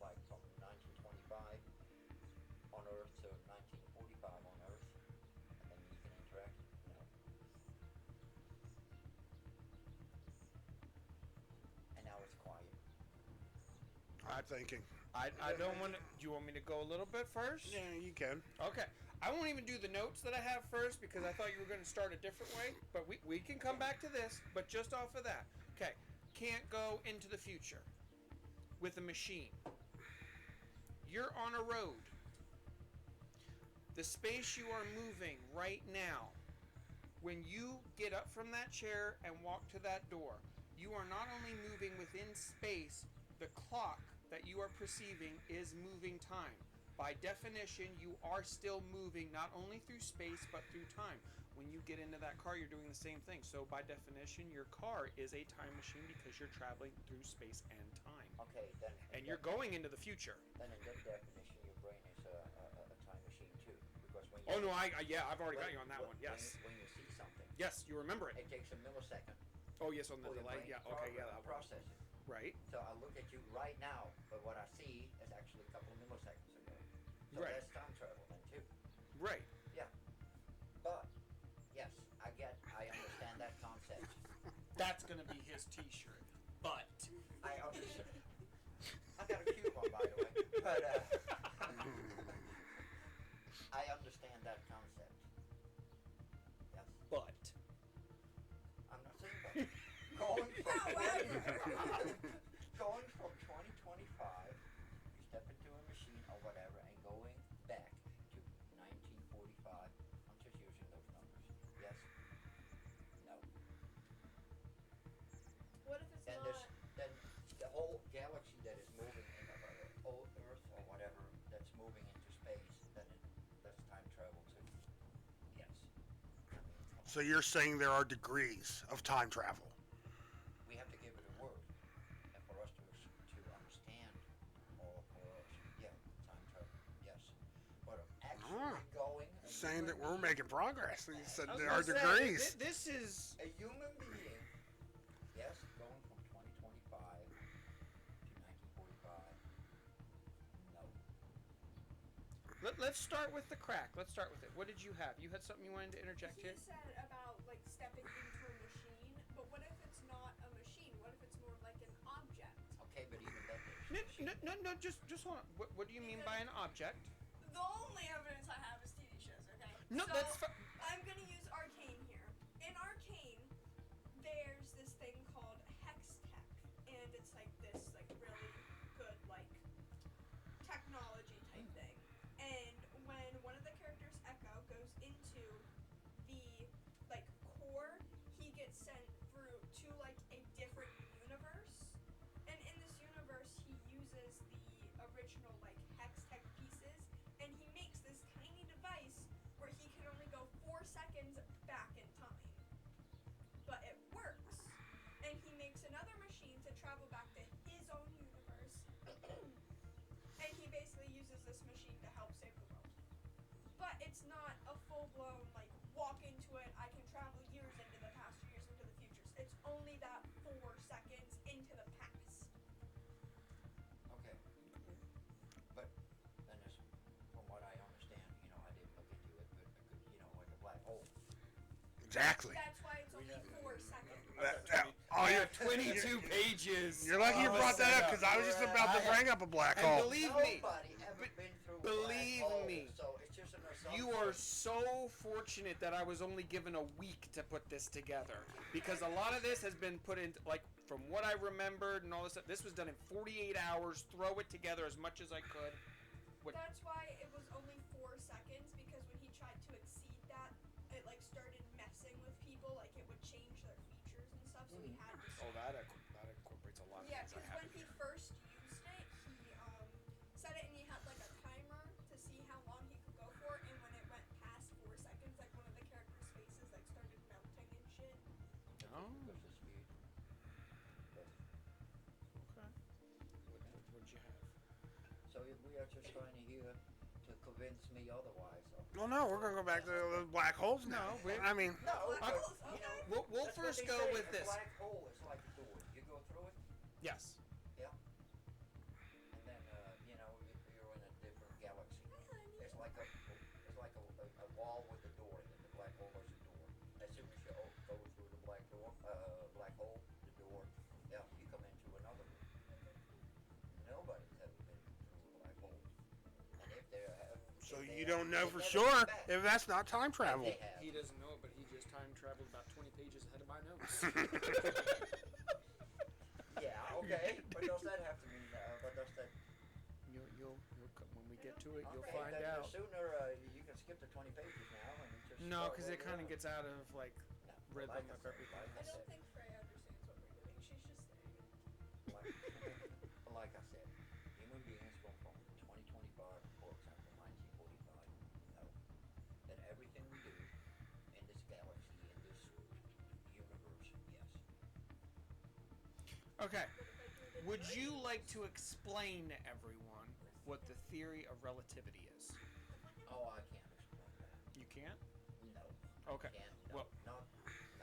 like from 1925 on Earth to 1945 on Earth, and then you can interact, And now it's quiet. I'm thinking. I don't want to. Do you want me to go a little bit first? Yeah, you can. Okay. I won't even do the notes that I have first because I thought you were going to start a different way. But we can come back to this. But just off of that. Okay. Can't go into the future with a machine. You're on a road. The space you are moving right now, when you get up from that chair and walk to that door, you are not only moving within space, the clock that you are perceiving is moving time. By definition, you are still moving not only through space but through time. When you get into that car, you're doing the same thing. So by definition, your car is a time machine because you're traveling through space and time. Okay, then. And you're going into the future. Then in that definition, your brain is a time machine too, because when you. Oh no, yeah, I've already got you on that one. Yes. When you see something. Yes, you remember it. It takes a millisecond. Oh yes, on the for your delay. brain Yeah. to Okay. Yeah. That one. process it. Right. So I look at you right now, but what I see is actually a couple of milliseconds ago. So Right. that's time travel then too. Right. But yes, I understand that concept. That's gonna be his T-shirt. But I understand. I got a cube on, by the way. But I understand that concept. Yes. but I'm not saying but. Going from However. going from 2025, you step into a machine or whatever, and going back to 1945. I'm just using those numbers. Yes. No. What if it's Then not? then the whole galaxy that is moving in Earth or whatever that's moving into space, that's time travel too. Yes. I mean, come So on. you're saying there are degrees of time travel. We have to give it a word, and for us to understand, or time travel. Yes. But actually going. a Saying that human we're being making progress. You back, said I was there are gonna say, degrees. This is a human being. Yes, going from 2025 to 1945. No. Let's start with the crack. Let's start with it. What did you have? You had something you wanted to interject He here? said about like stepping into a machine, but what if it's not a machine? What if it's more like an object? Okay, but even that No, is. no, just hold on. What do you mean by an object? The only evidence I have is TV shows. Okay. No, so, that's I'm gonna use Arcane here. In Arcane, there's this thing called Hex Tech, and it's like this like really good like technology type thing. And when one of the characters, Echo, goes into the like core, he gets sent through to like a different universe. And in this universe, he uses the original like Hex Tech pieces, and he makes this tiny device where he can only go 4 seconds back in time. But it works. And he makes another machine to travel back to his own universe. And he basically uses this machine to help save the world. But it's not a full-blown, like, walk into it, I can travel years into the past, years into the futures. It's only that 4 seconds into the past. Okay. But then there's, from what I understand, I didn't look into it, but like a black hole. Exactly. That's why it's only 4 seconds. Oh, I you're have 22 pages. You're lucky you all brought that set up because I was just about to I- bring up a black and hole. believe me, Nobody ever been through a believe black hole, me. so it's just an assumption You are so fortunate that I was only given a week to put this together, because a lot of this has been put in, like, from what I remembered and all this stuff. This was done in 48 hours. Throw it together as much as I could. That's why it was only 4 seconds, because when he tried to exceed that, it like started messing with people, like it would change their features and stuff. So he had to. Oh, that incorporates a lot of Yeah, things I because when haven't he done. first used it, he set it and he had like a timer to see how long he could go for, and when it went past 4 seconds, like one of the characters' faces like started melting and shit. Oh. Because of speed. But Okay. What'd you have? so we are just trying to hear to convince me otherwise. Well, no, we're gonna go back to the black holes now. No, we're- I mean, No, Black but, holes, you know, okay. We'll that's what first they go say, with a this. black hole is like a door. You go through it, Yes. yeah, and then you know you're in a different galaxy. It's like a wall with a door in it. The black hole is a door. As soon as you go through the black hole, the door, yeah, you come into another room. Nobody's ever been through a black hole, and if they have, so if they you have, don't know they for never sure come back. if that's not time travel. If they have. He doesn't know it, but he just time traveled about 20 pages ahead of my notes. Yeah, okay, but does that have to mean? But does that? You'll when we get to it, you'll Okay, find then out. the sooner you can skip the 20 pages now and just. No, start because where it we kind of are. gets out of like No, rhythm like I of said, everything. like I I don't said. think Freya understands what we're doing. She's just staring. Like I said, human beings come from 2025, for example, 1945. No. Then everything we do in this galaxy, in this universe, yes. Okay. What if I do it in Would the you right? like to explain to everyone what the theory of relativity is? Oh, I can't explain that. You can't? No. Okay. Can't. No. Well- Not.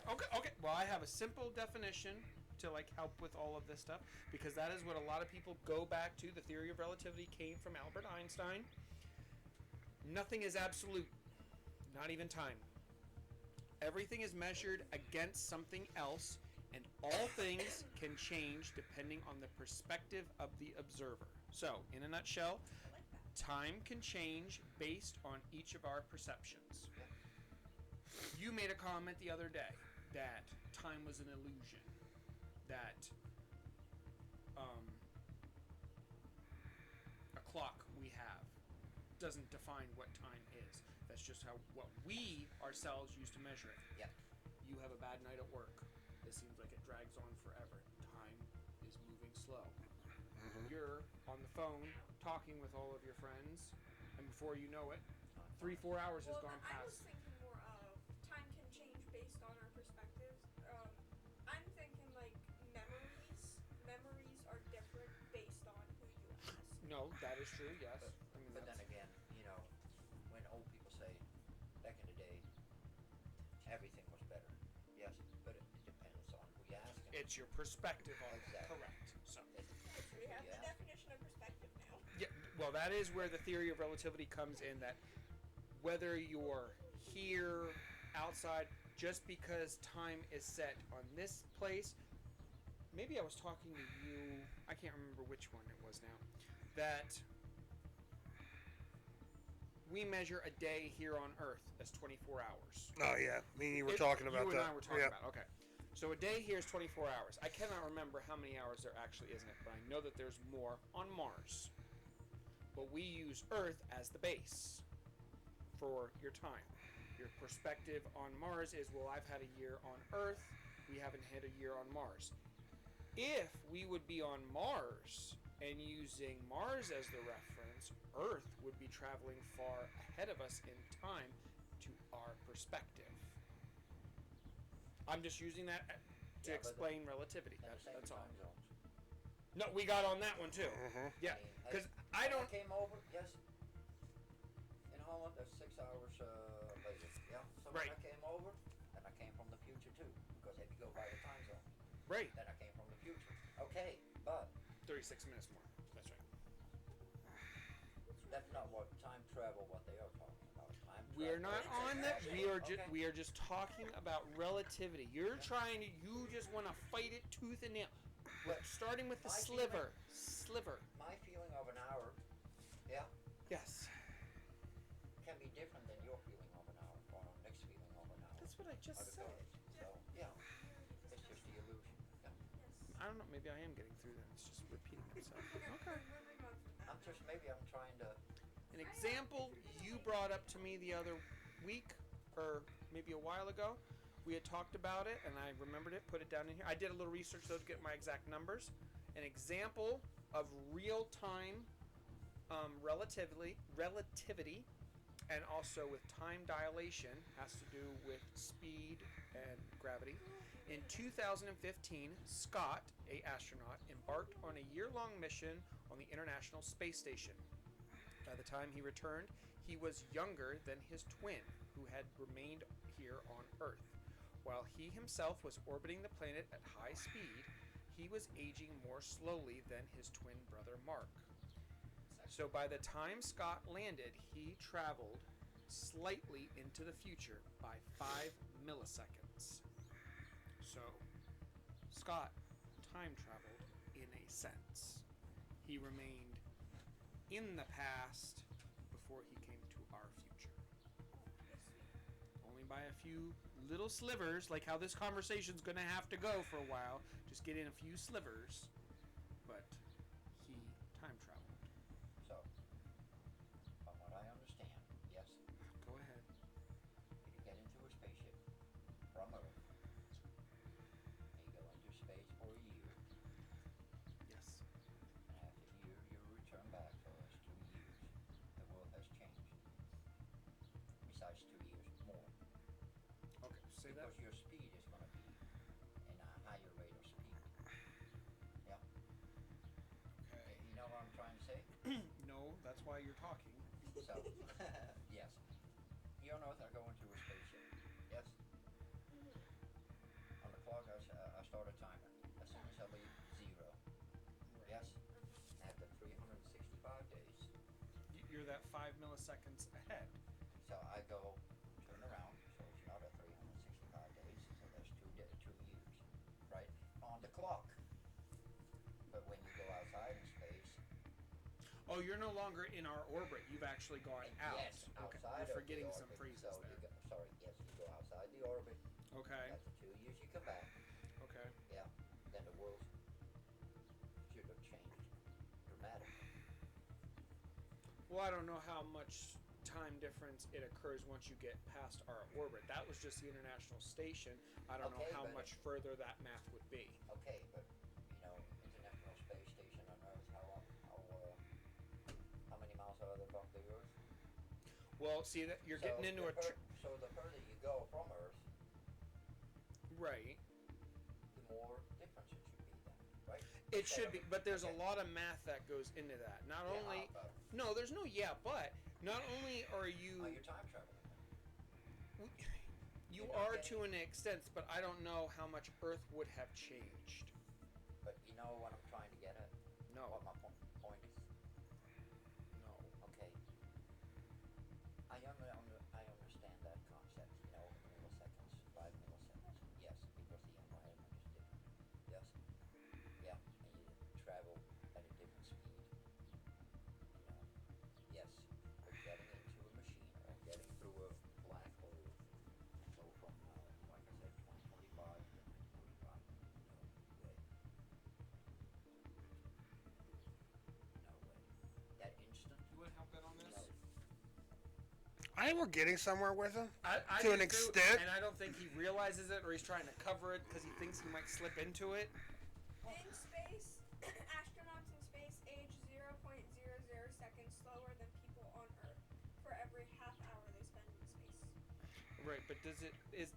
No. Okay. Well, I have a simple definition to like help with all of this stuff, because that is what a lot of people go back to. The theory of relativity came from Albert Einstein. Nothing is absolute, not even time. Everything is measured against something else, and all things can change depending on the perspective of the observer. So, in a nutshell, I like that. time can change based on each of our perceptions. You made a comment the other day that time was an illusion, that a clock we have doesn't define what time is. That's just what we ourselves use to measure it. Yep. You have a bad night at work. It seems like it drags on forever. Time is moving slow. You're on the phone talking with all of your friends, and before you know it, 3-4 hours has Well, gone I was past. thinking more of time can change based on our perspectives. I'm thinking like memories. Memories are different based on who you ask. No, that is true. Yes. But, I mean, but then that's- again, you know, when old people say, back in the day, everything was better. Yes, but it depends on who you ask. it's your perspective on it. Exactly. Correct. So. We have the definition of perspective now. Yeah, well, that is where the theory of relativity comes in, that whether you're here, outside, just because time is set on this place, maybe I was talking to you, I can't remember which one it was now, that we measure a day here on Earth as 24 hours. Oh yeah, me and you were talking about you that. and I were talking Yeah. about, okay. So a day here is 24 hours. I cannot remember how many hours there actually is in it, but I know that there's more on Mars. But we use Earth as the base for your time. Your perspective on Mars is, well, I've had a year on Earth, we haven't had a year on Mars. If we would be on Mars and using Mars as the reference, Earth would be traveling far ahead of us in time to our perspective. I'm just using that to Yeah, but explain relativity. And the same That's all. time zones. No, we got on that one too. Yeah, I mean, because when I don't. came over, yes. In Holland, that's 6 hours later. Yeah. So Right. when I came over, then I came from the future too, because if you go by the time zone, Right. then I came from the future. Okay, but 36 minutes more. That's right. that's not what time travel. What they are talking about. Time travel. We're not on that. We are just Okay. we are just talking about relativity. You're trying to. You just want to fight it tooth and nail. But Starting with the my sliver. Sliver. My feeling of an hour, yeah, Yes. can be different than That's what I just other said. colors. So yeah, it's just the illusion. Yeah. Yes. I don't know. Maybe I am getting through then. It's just repeating itself. Okay. We're moving on from that. I'm trying to. An example you brought up to me the other week, or maybe a while ago. We had talked about it, and I remembered it. Put it down in here. I did a little research though to get my exact numbers. An example of real-time relativity, and also with time dilation has to do with speed and gravity. In 2015, Scott, a astronaut, embarked on a year-long mission on the International Space Station. By the time he returned, he was younger than his twin, who had remained here on Earth. While he himself was orbiting the planet at high speed, he was aging more slowly than his twin brother Mark. So by the time Scott landed, he traveled slightly into the future by 5 milliseconds. So Scott time traveled in a sense. He remained in the past before he came to our future. Only by a few little slivers, like how this conversation's going to have to go for a while. Just get in a few slivers, but he time traveled. So, from what I understand, yes, Go ahead. you get into a spaceship from Earth. You go into space for a year. Yes. And after a year, you return back. So it's 2 years. The world has changed. Besides 2 years more. Okay, say that. Because your speed is going to be in a higher rate of speed. Yeah. Okay. You know what I'm trying to say? No, that's why you're talking. So, yes. You on Earth are going to a spaceship. Yes? On the clock, I start a timer. As soon as I leave, 0. Yes? After 365 days. You're that 5 milliseconds ahead. So I go, turn around. So it's not at 365 days. So that's 2 years. Right? On the clock. But when you go outside in space. Oh, you're no longer in our orbit. You've actually gone out. Yes, Okay. outside You're of forgetting the some orbit. phrases So there. you go outside the orbit. Okay. After 2 years, you come back. Okay. Yeah. Then the world should have changed dramatically. Well, I don't know how much time difference it occurs once you get past our orbit. That was just the International Station. I don't know Okay, how but much further that math would be. Okay, but International Space Station on Earth, how many miles are they from the Earth? Well, see that you're getting into a So the further you go from Earth, right. the more difference it should be then, right? It should be, but there's a Okay. lot of math that goes into that. Not Yeah, only but no, there's no yeah, but not only are you you're time traveling. you You're not are getting- to an extent, but I don't know how much Earth would have changed. But you know what I'm trying to get at? No, What my point is? no. Okay. I understand that concept, milliseconds, 5 milliseconds. Yes, because the environment is different. Yes? Yeah, and you travel at a different speed. Yes, but getting into a machine or getting through a black hole, so from, like I said, 2025 to 1945, no way. No way. That instant, You want to help out on this? no. I think we're getting somewhere with him. I To do an too, extent. and I don't think he realizes it, or he's trying to cover it because he thinks he might slip into it. In space, astronauts in space age 0.00 seconds slower than people on Earth for every half hour they spend in space. Right, but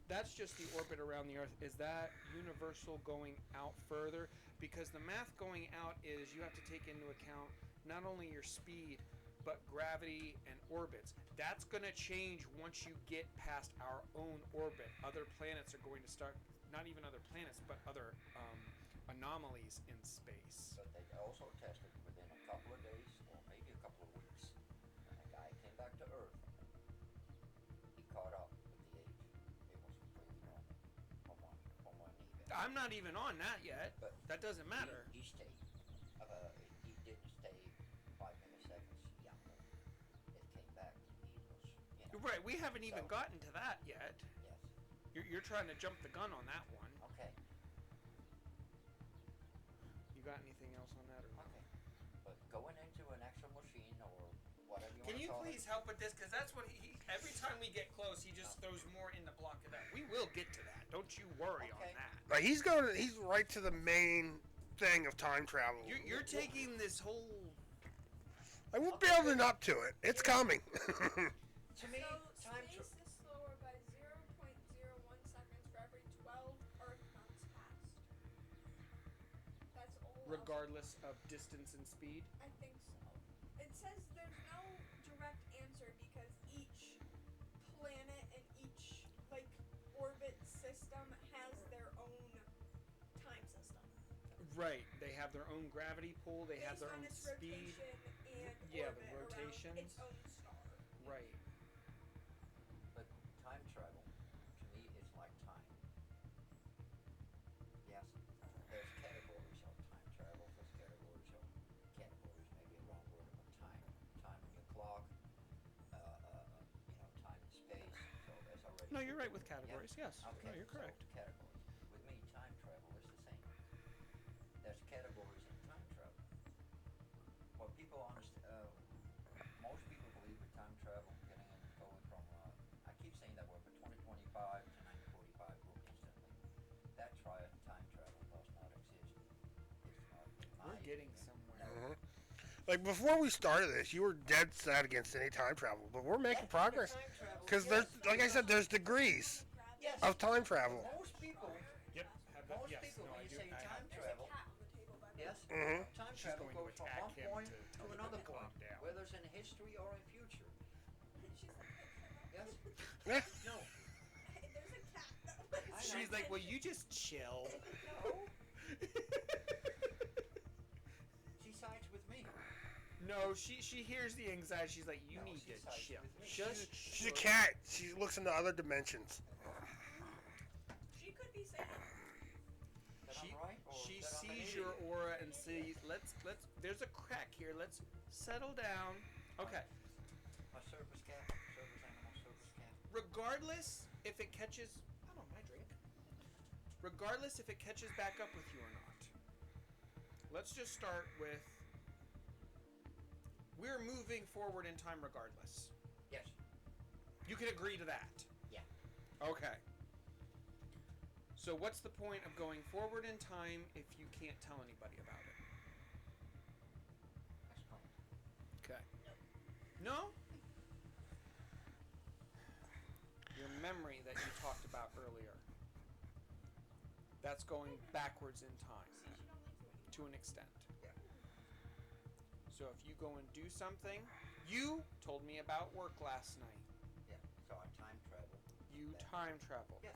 that's just the orbit around the Earth? Is that universal going out further? Because the math going out is you have to take into account not only your speed, but gravity and orbits. That's going to change once you get past our own orbit. Other planets are going to start, not even other planets, but other anomalies in space. But they also tested within a couple of days or maybe a couple of weeks. When a guy came back to Earth, he caught up with the age. It was completely normal from when he I'm not even on that yet. But That doesn't matter. He stayed. He didn't stay 5 milliseconds younger. It came back. He was, Right, we haven't even So- gotten to that yet. Yes. You're trying to jump the gun on that one. Okay. You got anything else on that or no? Okay. But going into an actual machine or whatever you want Can to you call please it. help with this? Because that's what every time we get close, he just throws more in to block it up. We will get to that. Don't you worry on Okay. that. Like he's right to the main thing of time travel. You're taking this whole. Like we're building up to it. It's coming. To me, So space is slower by 0.01 seconds for every 12 Earth months passed. That's all. Regardless of distance and speed. I think so. It says there's no direct answer because each planet and each orbit system has their own time system. Right. They have their own gravity pull. They have Based their on own its speed. rotation and Yeah, orbit the around rotations. its own star. Right. but time travel to me is like time. Yes, there's categories of time travel. There's categories maybe a wrong word, but time on your clock. Time and space. So there's already. No, you're right with categories. Yeah. Yes. Okay. No, you're correct. So categories. With me, time travel is the same. There's categories in time travel. What people understand, most people believe with time travel, going from, I keep saying that word, but 2025 to 1945 instantly. That time travel does not exist. It's not in my We're getting opinion. somewhere. No. Like before we started this, you were dead set against any time travel, but we're making That kind of progress. time travel, Because yes. like I said, there's degrees Yes. of time travel. Most people, Yep. most Yes. people, No, when I you do. say I time have. There's travel, a cat on the table by the yes, way. Mhm. time She's travel going to goes from attack one him point to to tell him another to calm point, down. whether it's in history or in future. She's like, Yes? Yeah. No. hey, there's a cat though. I know. She's like, "Will you just chill?" No. She sides with me. No, she hears the anxiety. She's like, "You No, need she to sides chill. with me. Just She's a chill." cat. She looks into other dimensions. She could be saying That She I'm right or she that I'm an sees your idiot? aura and sees. Let's. There's a crack here. Let's settle down. Okay. A service cat, service animal, service cat. Regardless if it catches. I don't know, my drink. Regardless if it catches back up with you or not. Let's just start with. We're moving forward in time regardless. Yes. You can agree to that. Yeah. Okay. So what's the point of going forward in time if you can't tell anybody about it? Explain. Okay. No? Your memory that you talked about earlier. That's going backwards in time she don't like you anymore. to an extent. Yeah. So if you go and do something, you told me about work last night. Yeah. So I time travel. You Then- time travel. Yes.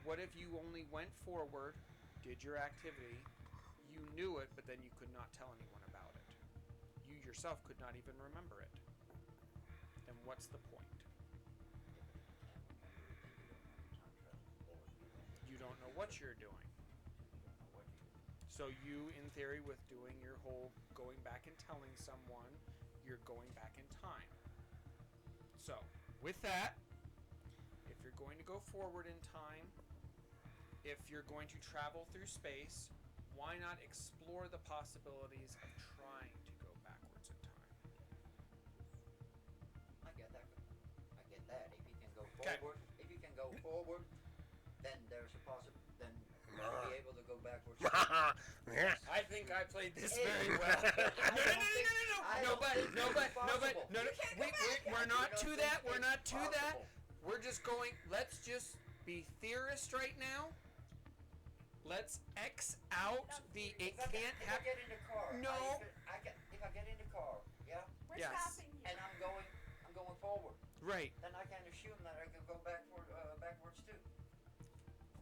What if you only went forward, did your activity, you knew it, but then you could not tell anyone about it? You yourself could not even remember it. Then what's the point? You don't know what you're doing. So you, in theory, with doing your whole going back and telling someone, you're going back in time. So, with that, if you're going to go forward in time, if you're going to travel through space, why not explore the possibilities of trying to go backwards in time? I get that. If you can go 'Kay. forward, then there's a then you'll be able to go backwards. Yeah. I think I played this Hey. very well. I No, don't but think no, it's but possible. no. You can't go back. We're I not don't to think that. We're it's not to that. possible. We're just going. Let's just be theorists right now. Let's X out the it If I can't if I happen. get in the car, No. if I get in the car, yeah, We're Yes. stopping you. and I'm going forward, Right. then I can assume that I can go backwards too.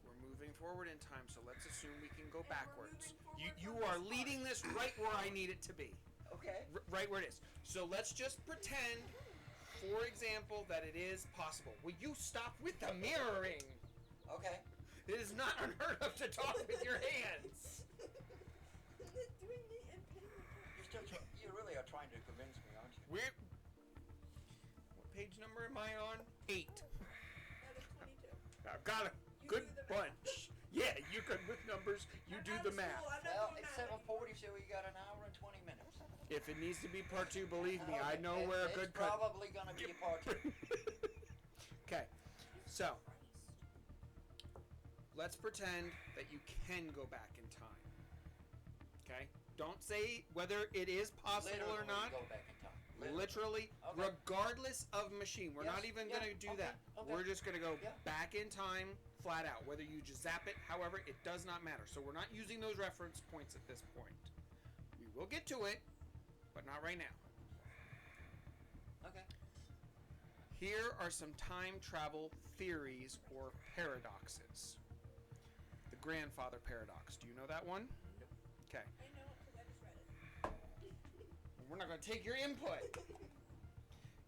We're moving forward in time, so let's assume we can go And we're backwards. moving forward You from are this leading part. this right where I need it to be. Okay. Right where it is. So let's just pretend, for example, that it is possible. Will you stop with the mirroring? Okay. It is not unheard of to talk with your hands. Doing the impingement. You really are trying to convince me, aren't you? What page number am I on? 8. Out of 22. I've got a You good do the math. bunch. Yeah, you're good with numbers. You I'm do out the of math. school, I'm not Well, doing it's math 7:40, so we got an hour and 20 minutes. If it needs to be part 2, believe me, I Okay, know where a good it's cut. probably going to be a part 2. Okay, so Christ. let's pretend that you can go back in time. Okay? Don't say whether it is possible Literally or not. go back in time. Literally, Okay. regardless of machine. We're not Yes, even yeah, going to do okay, that. okay. We're just going to go Yeah. back in time flat out. Whether you just zap it, however, it does not matter. So we're not using those reference points at this point. We will get to it, but not right now. Okay. Here are some time travel theories or paradoxes. The grandfather paradox. Do you know that one? Nope. Okay. I know it because I just read it. We're not going to take your input.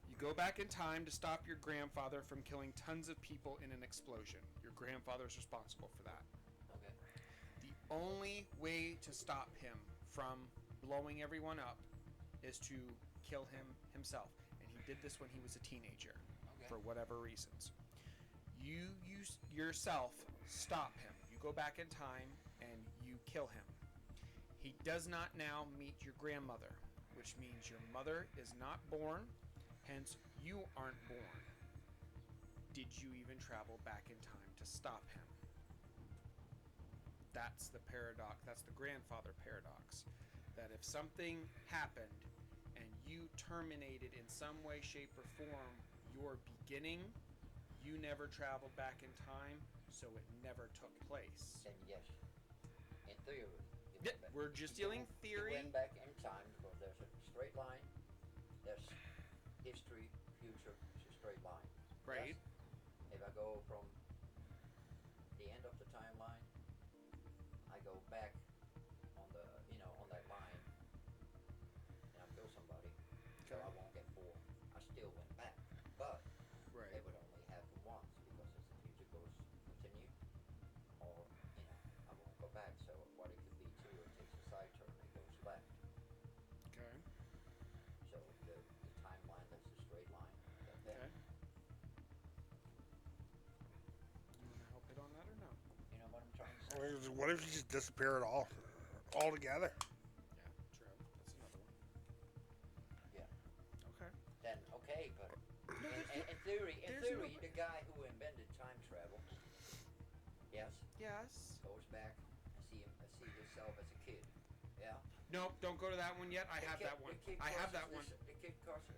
You go back in time to stop your grandfather from killing tons of people in an explosion. Your grandfather is responsible for that. Okay. The only way to stop him from blowing everyone up is to kill him himself. And he did this when he was a teenager, Okay. for whatever reasons. You yourself stop him. You go back in time and you kill him. He does not now meet your grandmother, which means your mother is not born, hence you aren't born. Did you even travel back in time to stop him? That's the paradox. That's the grandfather paradox. That if something happened and you terminated in some way, shape, or form your beginning, you never traveled back in time, so it never took place. Then yes. In theory. you Yeah, went back. we're just You dealing went- theory. You went back in time because there's a straight line. There's history, future. It's a straight line. Right. Yes? If I go from the end of the timeline, I go back on the on that line, and I kill somebody, so Okay. I won't get born. I still went back, but Right. it would only happen once because as the future goes continue, or I won't go back. So what it could be too, it takes a side turn, it goes left. Okay. So the timeline that's a straight line. Okay. You want to help it on that or no? You know what I'm trying to say? What if you just disappear at all, altogether? Yeah, true. That's another one. Yeah. Okay. Then okay, but No, in theory, there's no- the guy who invented time travel, yes, Yes. goes back and see himself as a kid. Yeah. Nope, don't go to that one yet. I The have kid- that one. the kid I have crosses that one. The kid crosses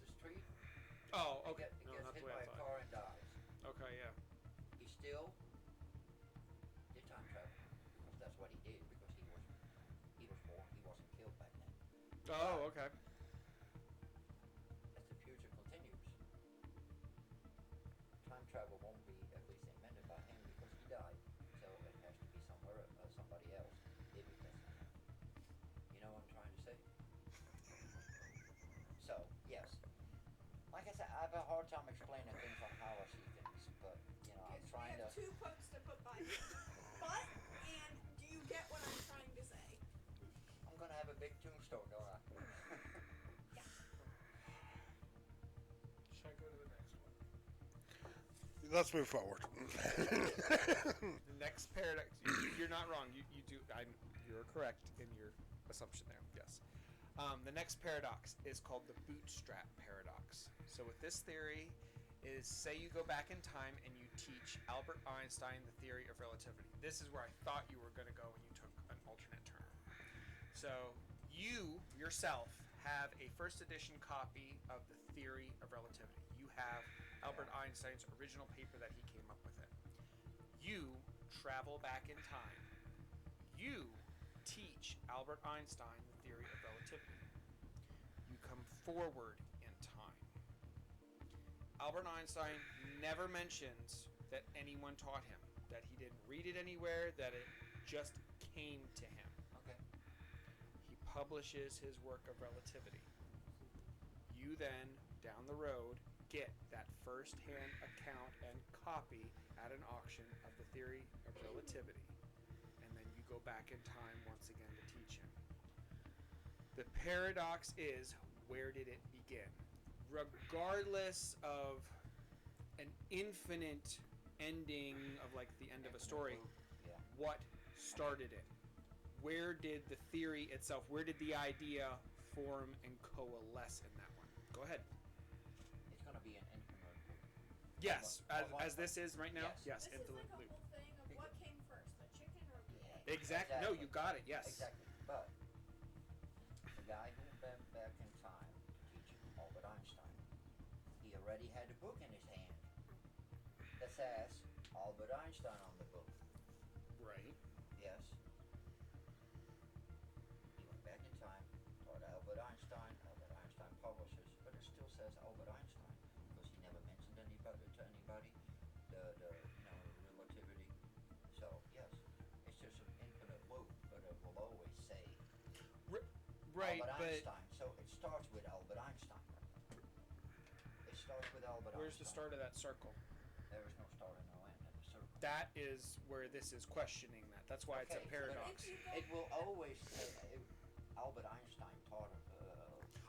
the street. Oh, and okay. Gets No, not the hit way by I a thought. car and dies. Okay, yeah. He still did time travel because that's what he did because he was born. He wasn't killed back then. Oh, okay. As the future continues, time travel won't be at least invented by him because he died. So it has to be somebody else did it this time. You know what I'm trying to say? So yes, like I said, I have a hard time explaining things on how I see things, but I'm Okay, so we trying have to. 2 quotes to put by me. But, and do you get what I'm trying to say? I'm gonna have a big tombstone, don't I? Should I go to the next one? Let's move forward. The next paradox. You're not wrong. You do. You're correct in your assumption there. Yes. The next paradox is called the bootstrap paradox. So with this theory is say you go back in time and you teach Albert Einstein the theory of relativity. This is where I thought you were going to go when you took an alternate turn. So you yourself have a first edition copy of the theory of relativity. You have Albert Einstein's original paper that he came up with it. You travel back in time. You teach Albert Einstein the theory of relativity. You come forward in time. Albert Einstein never mentions that anyone taught him, that he didn't read it anywhere, that it just came to him. Okay. He publishes his work of relativity. You then, down the road, get that first-hand account and copy at an auction of the theory of relativity. And then you go back in time once again to teach him. The paradox is, where did it begin? Regardless of an infinite ending of like the end of a story. Yeah. What started it? Where did the theory itself, where did the idea form and coalesce in that one? Go ahead. It's going to be an infinite loop. Yes, as this is right now. Yes, This is infinite like a loop. whole thing of what came first, the chicken or the egg? Exactly. No, you got it. Yes. Exactly. But the guy who went back in time to teach Albert Einstein, he already had a book in his hand that says Albert Einstein on the book. Right. Yes. He went back in time, taught Albert Einstein. Albert Einstein publishes, but it still says Albert Einstein because he never mentioned anybody to anybody the relativity. So yes, it's just an infinite loop, but it will always say Right, Albert but Einstein. So it starts with Albert Einstein. It starts with Albert where's Einstein. the start of that circle? There is no start and no end in the circle. That is where this is questioning that. That's why it's a Okay, paradox. It will always say Albert Einstein taught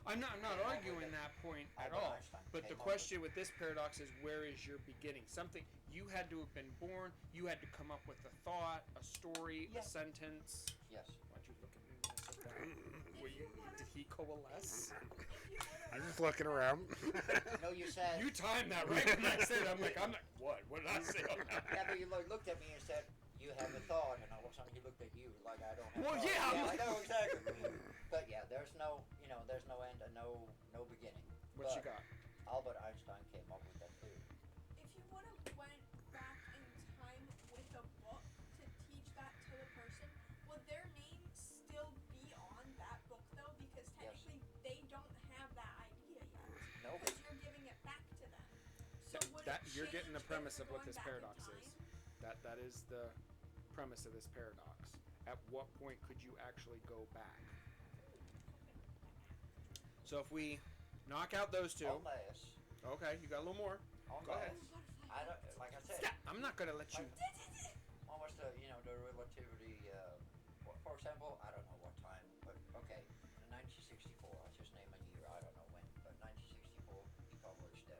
I'm not came up arguing with that point at Albert all. Einstein But the came up question with this paradox is, where is your beginning? Something you had to have been born. You had to come up with a thought, a story, a Yeah. sentence. Yes. Why'd you look at me when I said that? Did he coalesce? I'm just looking around. No, you said. You timed that right when I said it. I'm like, what? What did I say on that? Yeah, but you looked at me and said, "You have a thought," and all of a sudden he looked at you like I don't have. Well, thought. yeah. I know exactly. But yeah, there's no end and no beginning. What you But got? Albert Einstein came up with that theory. If you would have went back in time with a book to teach that to the person, would their name still be on that book though? Because technically they don't have that idea yet. No, Because you're giving it back to them. So would That it you're getting the change if premise you're of what going this back in paradox time? is. That is the premise of this paradox. At what point could you actually go back? So if we knock out those two, unless okay, you got a little more. Go ahead. I don't, like I said, Stop. I'm not gonna let you. almost the relativity. For example, I don't know what time, but okay, in 1964, I'll just name a year. I don't know when, but 1964, he published the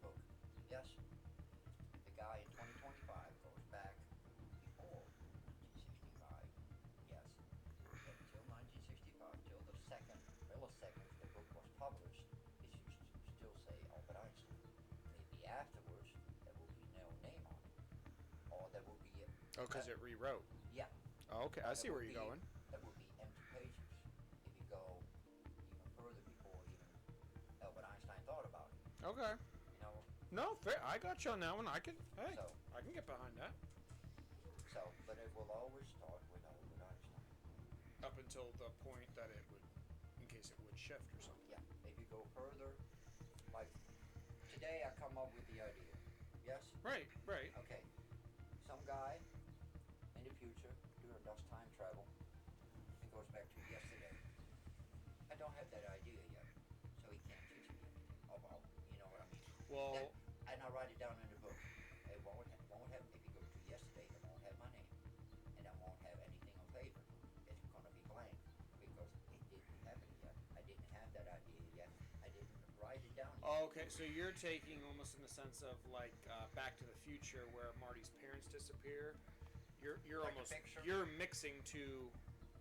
book. Yes, the guy in 2025 goes back before 1965. Yes, but until 1965, till the second millisecond the book was published, it used to still say Albert Einstein. Maybe afterwards there will be no name on it, or there will be Oh, because it rewrote. yeah. Oh, okay, I see where you're going. That would be empty pages if you go even further before even Albert Einstein thought about it. Okay. You know, No, fair. I got you on that one. I can So- get behind that. but it will always start with Albert Einstein. Up until the point that it would, in case it would shift or something. Yeah. If you go further, like today, I come up with the idea. Yes. Right. Okay. Some guy in the future does time travel and goes back to yesterday. I don't have that idea yet, so he can't teach me about. You know what I mean? Well, And I write it down in the book. It won't have if you go to yesterday, it won't have my name, and I won't have anything on paper. It's gonna be blank because it didn't happen yet. I didn't have that idea yet. I didn't write it down yet. okay. So you're taking almost in the sense of like Back to the Future, where Marty's parents disappear. You're Like a almost picture? you're mixing two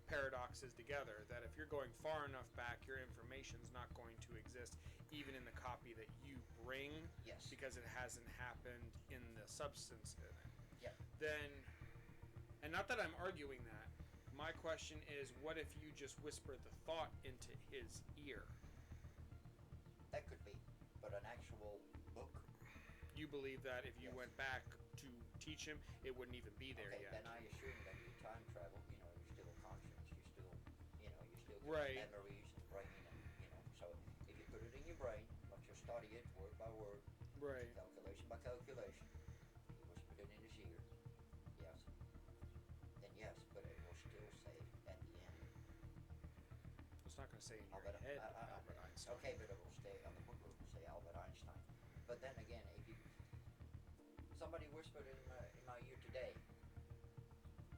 paradoxes together. That if you're going far enough back, your information's not going to exist, even in the copy that you bring, Yes. because it hasn't happened in the substance in it. Yep. Then, and not that I'm arguing that. My question is, what if you just whispered the thought into his ear? That could be, but an actual book. You believe that if you Yes. went back to teach him, it wouldn't even be there Okay, yet. then I assume that you time travel. You're still conscious. You still get Right. memories and brain, and So if you put it in your brain, let you study it word by word, Right. calculation by calculation, you whisper it in his ear. Yes. Then yes, but it will still say at the end. It's not going to say in your Albert, head, Albert Einstein. Okay, but it will stay on the book. It will say Albert Einstein. But then again, if somebody whispered in my ear today,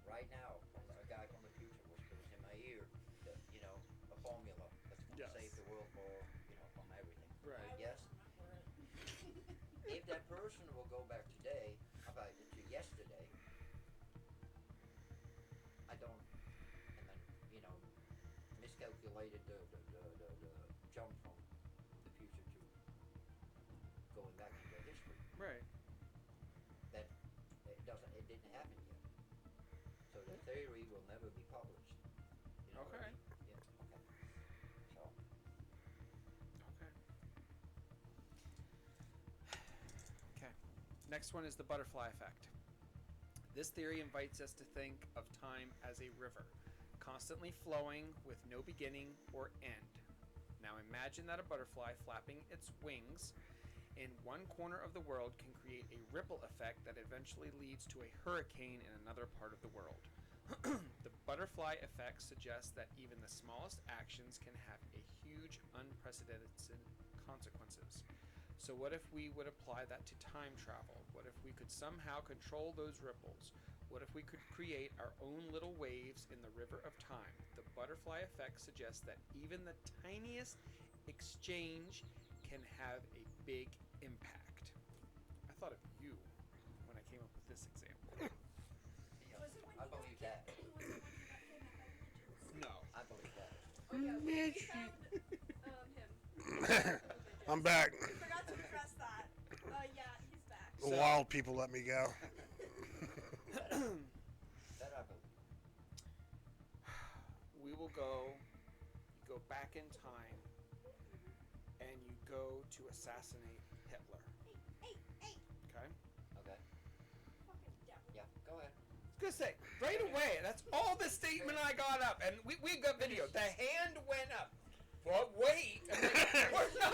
right now, a guy from the future whispers in my ear, that, a formula that's going to Yes. save the world from everything. Right. I Yes. won't remember it. If that person will go back today calculated the jump from the future to going back into history. Right. That it didn't happen yet. So the theory will never be published. You know what I Okay. mean? Yeah. Okay. So Okay. Okay. Next one is the butterfly effect. This theory invites us to think of time as a river, constantly flowing with no beginning or end. Now imagine that a butterfly flapping its wings in one corner of the world can create a ripple effect that eventually leads to a hurricane in another part of the world. The butterfly effect suggests that even the smallest actions can have a huge, unprecedented consequences. So what if we would apply that to time travel? What if we could somehow control those ripples? What if we could create our own little waves in the river of time? The butterfly effect suggests that even the tiniest exchange can have a big impact. I thought of you when I came up with this example. yeah, Was it when I he got believe that. was it when he got kidnapped by pigeons? No. I believe that. Oh yeah, we found him. I'm back. We forgot to address that. Yeah, he's back. The wild people let me go. That I believe. We will go, you go back in time, and you go to assassinate Hitler. Hey! Okay? Okay. Fucking devil. Yeah. Go ahead. I was gonna say, right away, that's all the statement I got up, and we got video. The hand went up. But wait, and then, we're not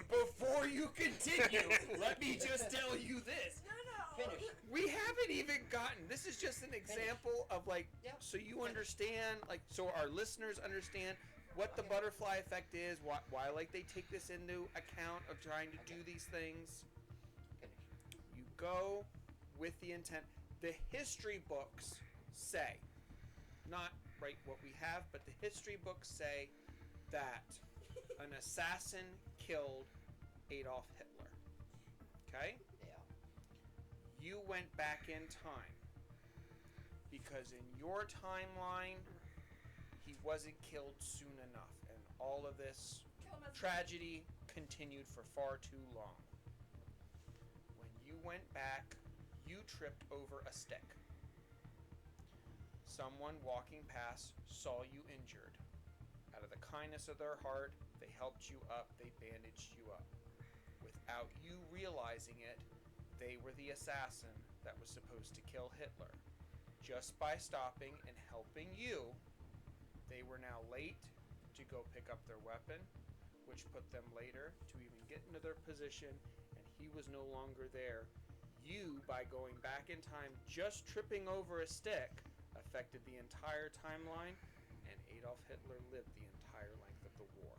before you continue, let me just tell you this. No. Finish. We haven't even gotten, this is just an example of like, Yeah. so you understand, like, so our listeners understand what the Okay. butterfly effect is, why like they take this into account of trying to do these things. Finish. You go with the intent. The history books say, not right what we have, but the history books say that an assassin killed Adolf Hitler. Okay? Yeah. You went back in time because in your timeline he wasn't killed soon enough, and all of this Kill him as tragedy continued for far too long. When you went back, you tripped over a stick. Someone walking past saw you injured. Out of the kindness of their heart, they helped you up, they bandaged you up. Without you realizing it, they were the assassin that was supposed to kill Hitler. Just by stopping and helping you, they were now late to go pick up their weapon, which put them later to even get into their position, and he was no longer there. You, by going back in time, just tripping over a stick, affected the entire timeline, and Adolf Hitler lived the entire length of the war.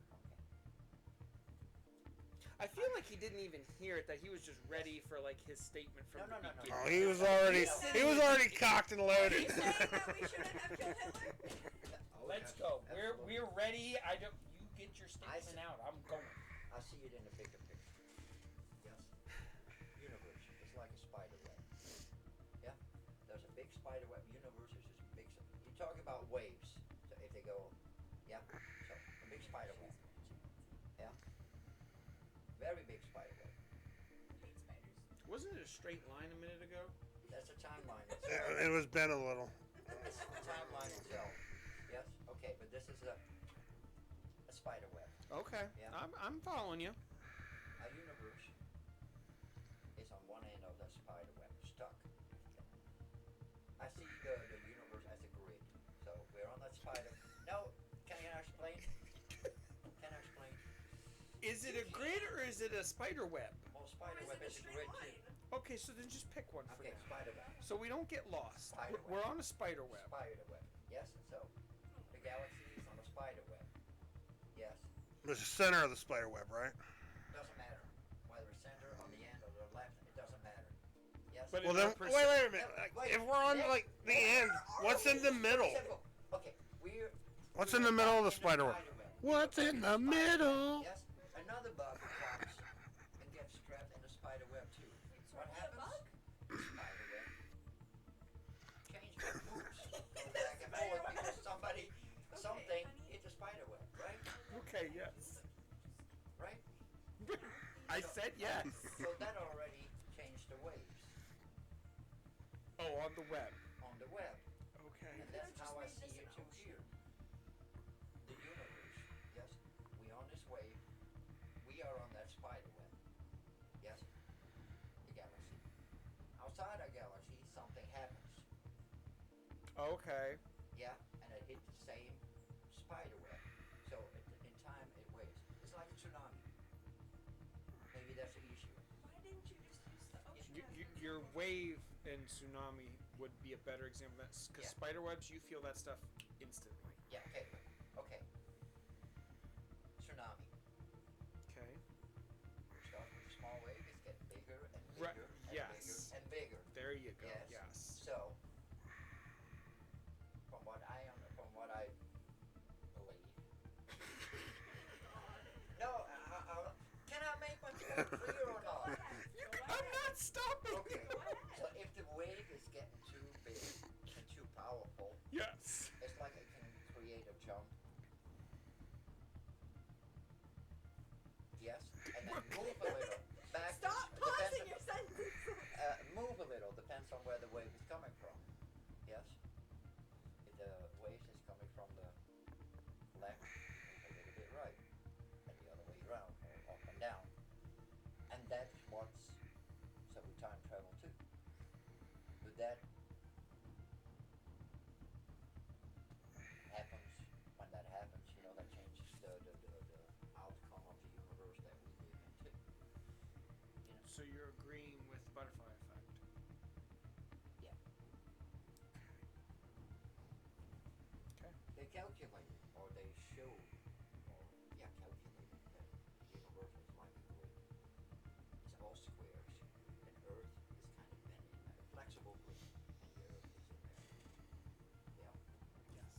I feel like he didn't even hear it, that he was just ready for like his statement from No, the no, no, no. beginning. Oh, he was already cocked and Are loaded. you saying that we shouldn't have killed Hitler? Let's go. Absolutely. We're ready. You get your I statement see. out. I'm going. I see it in a bigger picture. Yes. Universe is like a spider web. Yeah. There's a big spider web. Universe is just a big. You talk about waves. So if they go, yeah. So a big spider web. Yeah. Very big spider web. Hate spiders. Wasn't it a straight line a minute ago? That's a timeline. It was bent a little. It's the timeline itself. Yes. Okay, but this is a spider web. Okay. Yeah. I'm following you. A universe is on one end of the spider web, stuck. I see the universe as a grid. So we're on that spider. No, can I explain? Can I explain? Is it a grid or is it a spider web? Well, Or spider is web it a is a straight grid line? too. Okay, so then just pick one for Okay, now. spider web. So we don't get lost. Spider We're web. on a spider web. Spider web. Yes. So the galaxy is on a spider web. Yes. It was the center of the spider web, right? Doesn't matter whether it's center on the end or the left. It doesn't matter. Yes. But Well, in then, our wait a minute. Like, if we're on like the end, what's in the middle? Okay, we're. What's in the middle of the spider web? web? What's in the middle? Yes, another bug comes and gets trapped in the spider web too. What Be a happens? bug? Spider web. Change the moves. Go back and forth because somebody something honey. hit the spider web, right? Okay, yes. Right? I said yes. So that already changed the waves Oh, on the web. on the web. Okay. And that's Could've how I just made see this it an too ocean. here. The universe. Yes, we on this wave. We are on that spider web. Yes, the galaxy. Outside our galaxy, something happens. Okay. Yeah, and it hit the same spider web. So in time, it waves. It's like a tsunami. Maybe that's the issue. Why didn't you just use the ocean as an Your example? wave and tsunami would be a better example of that because Yeah. spider webs, you feel that stuff instantly. Yeah. Okay. Okay. Tsunami. Okay. It starts with a small wave. It's getting bigger and Right, bigger and yes. bigger and bigger. There you go. Yes. Yes. So, from what I believe. No, can I make my point clear or Go not? ahead. Go I'm ahead. not stopping. Okay. Go ahead. So if the wave is getting too big and too powerful, Yes. it's like it can create a jump. Yes, and then move a little. Back. Stop Depends- pausing your sentences. Move a little. Depends on where the wave is coming from. Yes. If the wave is coming from the left, move a little bit right, and the other way around, or up and down. And that's what's so we time travel too. But that happens when that happens. You know that changes the outcome of the universe that we live in too. You know. So you're agreeing with the butterfly effect? Yeah. Okay. They calculated, or they showed, or calculated that the universe is like a grid. It's all squares, and Earth is kind of bending, like a flexible grid, and the Earth is in there. Yeah. Yes.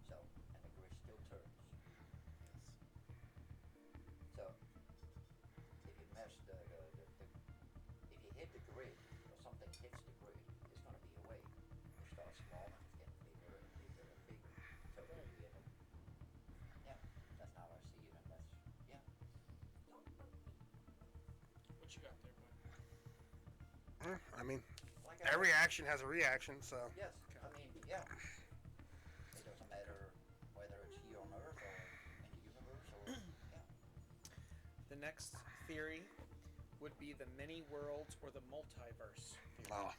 So, and the grid still turns. Yes. So, if you mess if you hit the grid, or something hits the grid, it's going to be a wave. It starts small and it's getting bigger and bigger and bigger. So Right. you get yeah, that's how I see it, and that's yeah. Don't look me. What you got there, bud? I mean, Like every action has a reaction, so. yes, Okay. I mean yeah. It doesn't matter whether it's here on Earth or in the universe or yeah. The next theory would be the many worlds or the multiverse theory. Oh,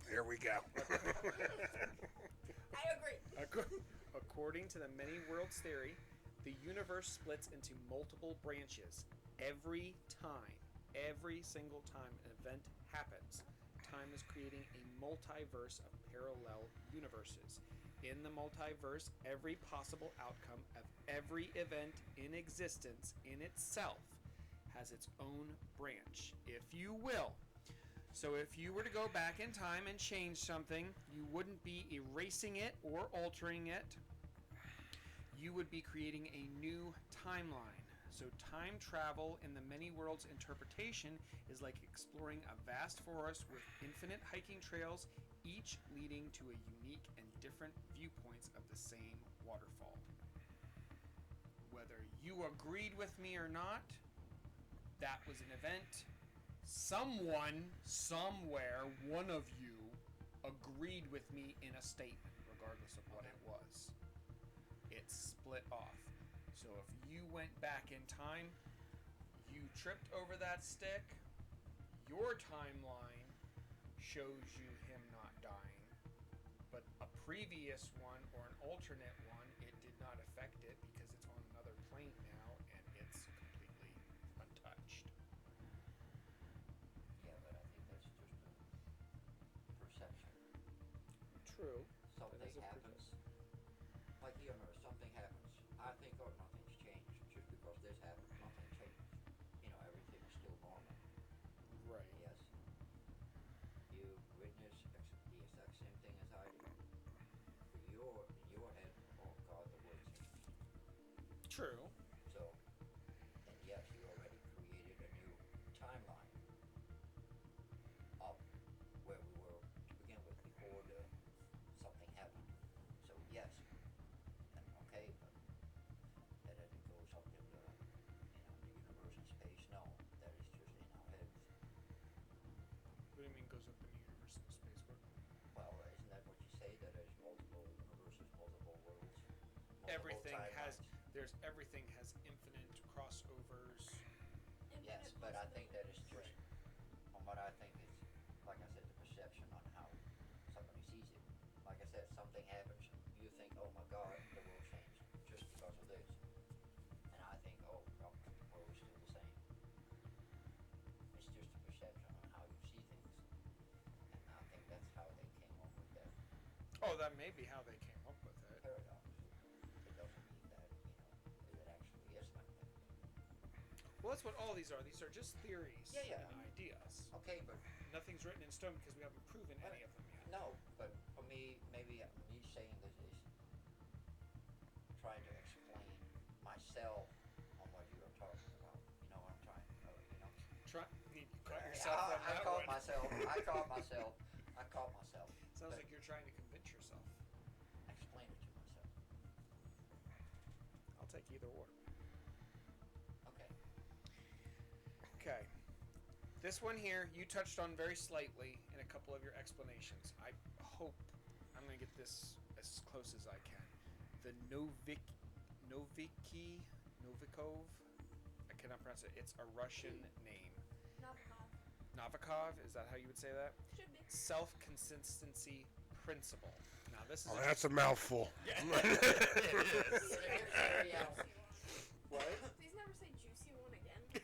here we go. I agree. According to the many worlds theory, the universe splits into multiple branches. Every single time an event happens, time is creating a multiverse of parallel universes. In the multiverse, every possible outcome of every event in existence in itself has its own branch, if you will. So if you were to go back in time and change something, you wouldn't be erasing it or altering it. You would be creating a new timeline. So time travel in the many worlds interpretation is like exploring a vast forest with infinite hiking trails, each leading to a unique and different viewpoints of the same waterfall. Whether you agreed with me or not, that was an event. Someone, somewhere, one of you agreed with me in a statement, regardless of what it was. It's split off. So if you went back in time, you tripped over that stick, your timeline shows you him not dying, but a previous one or an alternate one, it did not affect it because it's on another plane now and it's completely untouched. Yeah, but I think that's just a perception. True. Something is a happens. Like here on Earth, something happens. I think, oh, nothing's changed. Just because this happened, nothing changed. You know, everything is still normal. Right. Yes. You witness the exact same thing as I do. For in your head, oh God, the world changed. True. So, and yes, you already created a new timeline of where we were to begin with before something happened. So yes, and everything has timelines. everything has infinite crossovers. Yes, Infinite but I think that is possibilities. just, on what I think is, like I said, the perception on how somebody sees it. Like I said, something happens, you think, oh my God, the world changed just because of this. And I think, oh, well, the world is still the same. It's just a perception on how you see things. And I think that's how they came up with that Oh, that may be how they came up with it. paradox. It doesn't mean that, it actually is like that. Well, that's what all these are. These are just theories Yeah, yeah. and ideas. Okay, but Nothing's written in stone because we haven't proven any of them yet. no, but for me, maybe me saying this is trying to explain myself on what you are talking about. You know what I'm trying, You caught yourself on I that caught one. myself. I caught myself. I caught myself. Sounds But like you're trying to convince yourself. explain it to myself. I'll take either or. Okay. Okay. This one here you touched on very slightly in a couple of your explanations. I hope I'm going to get this as close as I can. The Novikov. I cannot pronounce it. It's a Russian name. Novikov. Novikov, is that how you would say that? Should be. Self-consistency principle. Now this is Oh, that's a mouthful. Yeah. Please It never is. say Very juicy out. one. What? Please never say juicy one again.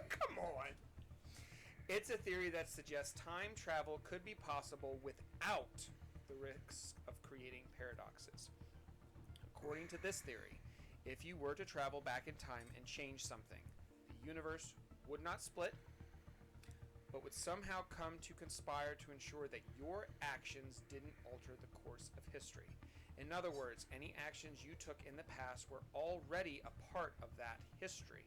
Come on. It's a theory that suggests time travel could be possible without the risks of creating paradoxes. According to this theory, if you were to travel back in time and change something, the universe would not split, but would somehow come to conspire to ensure that your actions didn't alter the course of history. In other words, any actions you took in the past were already a part of that history.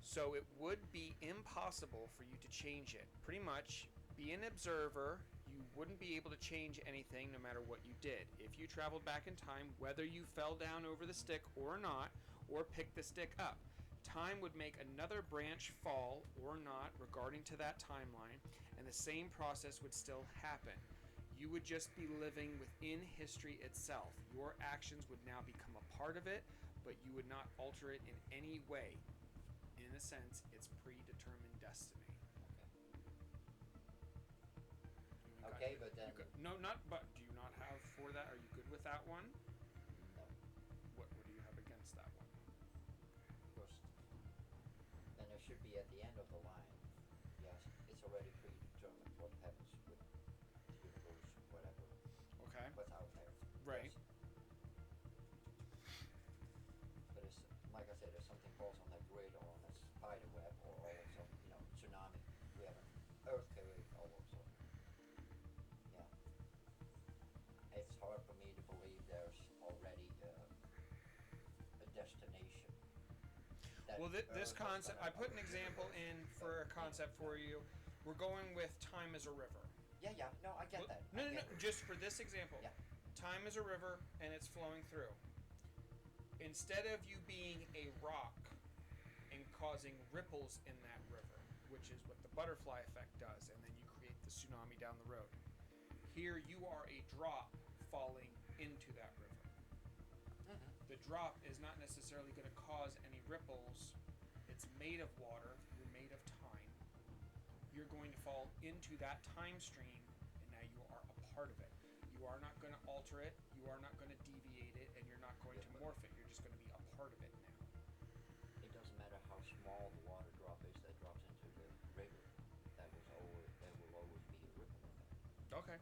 So it would be impossible for you to change it. Pretty much, be an observer. You wouldn't be able to change anything no matter what you did. If you traveled back in time, whether you fell down over the stick or not, or picked the stick up, time would make another branch fall or not regarding to that timeline, and the same process would still happen. You would just be living within history itself. Your actions would now become a part of it, but you would not alter it in any way. In a sense, it's predetermined destiny. Okay, but then No, not but. Do you not have for that? Are you good with that one? no, What do you have against that one? because then there should be at the end of the line. Yes, it's already predetermined what happens with the universe, whatever, Okay. what's out there. Right. Yes. But it's like I said, if something falls on that grid or on that spider web or all of some, tsunami, we have an earthquake all of a sudden. Yeah. It's hard for me to believe there's already a destination. Well, this concept, I put an example in for a concept for you. We're going with time as a river. Yeah, yeah. No, I get Well, that. No, I no, no. get it. Just for this example, Yeah. time is a river and it's flowing through. Instead of you being a rock and causing ripples in that river, which is what the butterfly effect does, and then you create the tsunami down the road. Here you are a drop falling into that river. The drop is not necessarily going to cause any ripples. It's made of water. You're made of time. You're going to fall into that time stream, and now you are a part of it. You are not going to alter it. You are not going to deviate it, and you're not going to morph it. You're just going to be a part of it now. It doesn't matter how small the water drop is that drops into the river. There will always be a ripple effect. Okay.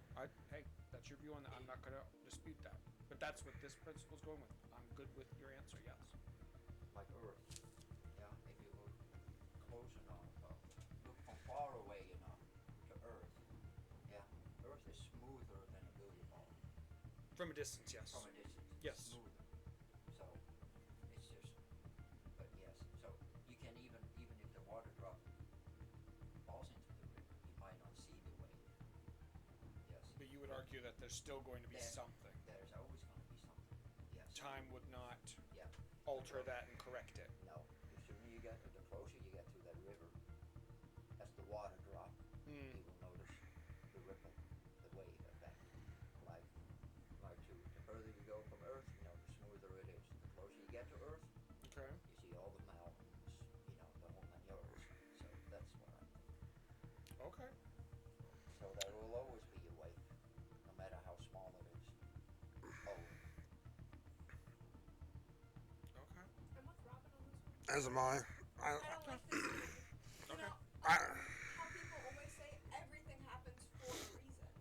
Hey, that's your view on that. I'm not going to dispute that. But that's what this principle is going with. I'm good with your answer, yes. Like Earth. Yeah, if you look close enough, look from far away enough to Earth. Yeah, Earth is smoother than a billiard ball. From a distance, yes. From a distance. Yes. Smoother. So it's just, but yes. So you can even if the water drop falls into the river, you might not see the wave. Yes. But you would argue that there's still going to be something. There's always going to be something. Yes. Time would not Yeah. alter that and correct it. No. The closer you get to that river, as the water drop, you will notice the ripple, the wave effect. Like the further you go from Earth, the smoother it As am I. I, I don't like this theory. You Okay. know, I how people always say everything happens for a reason.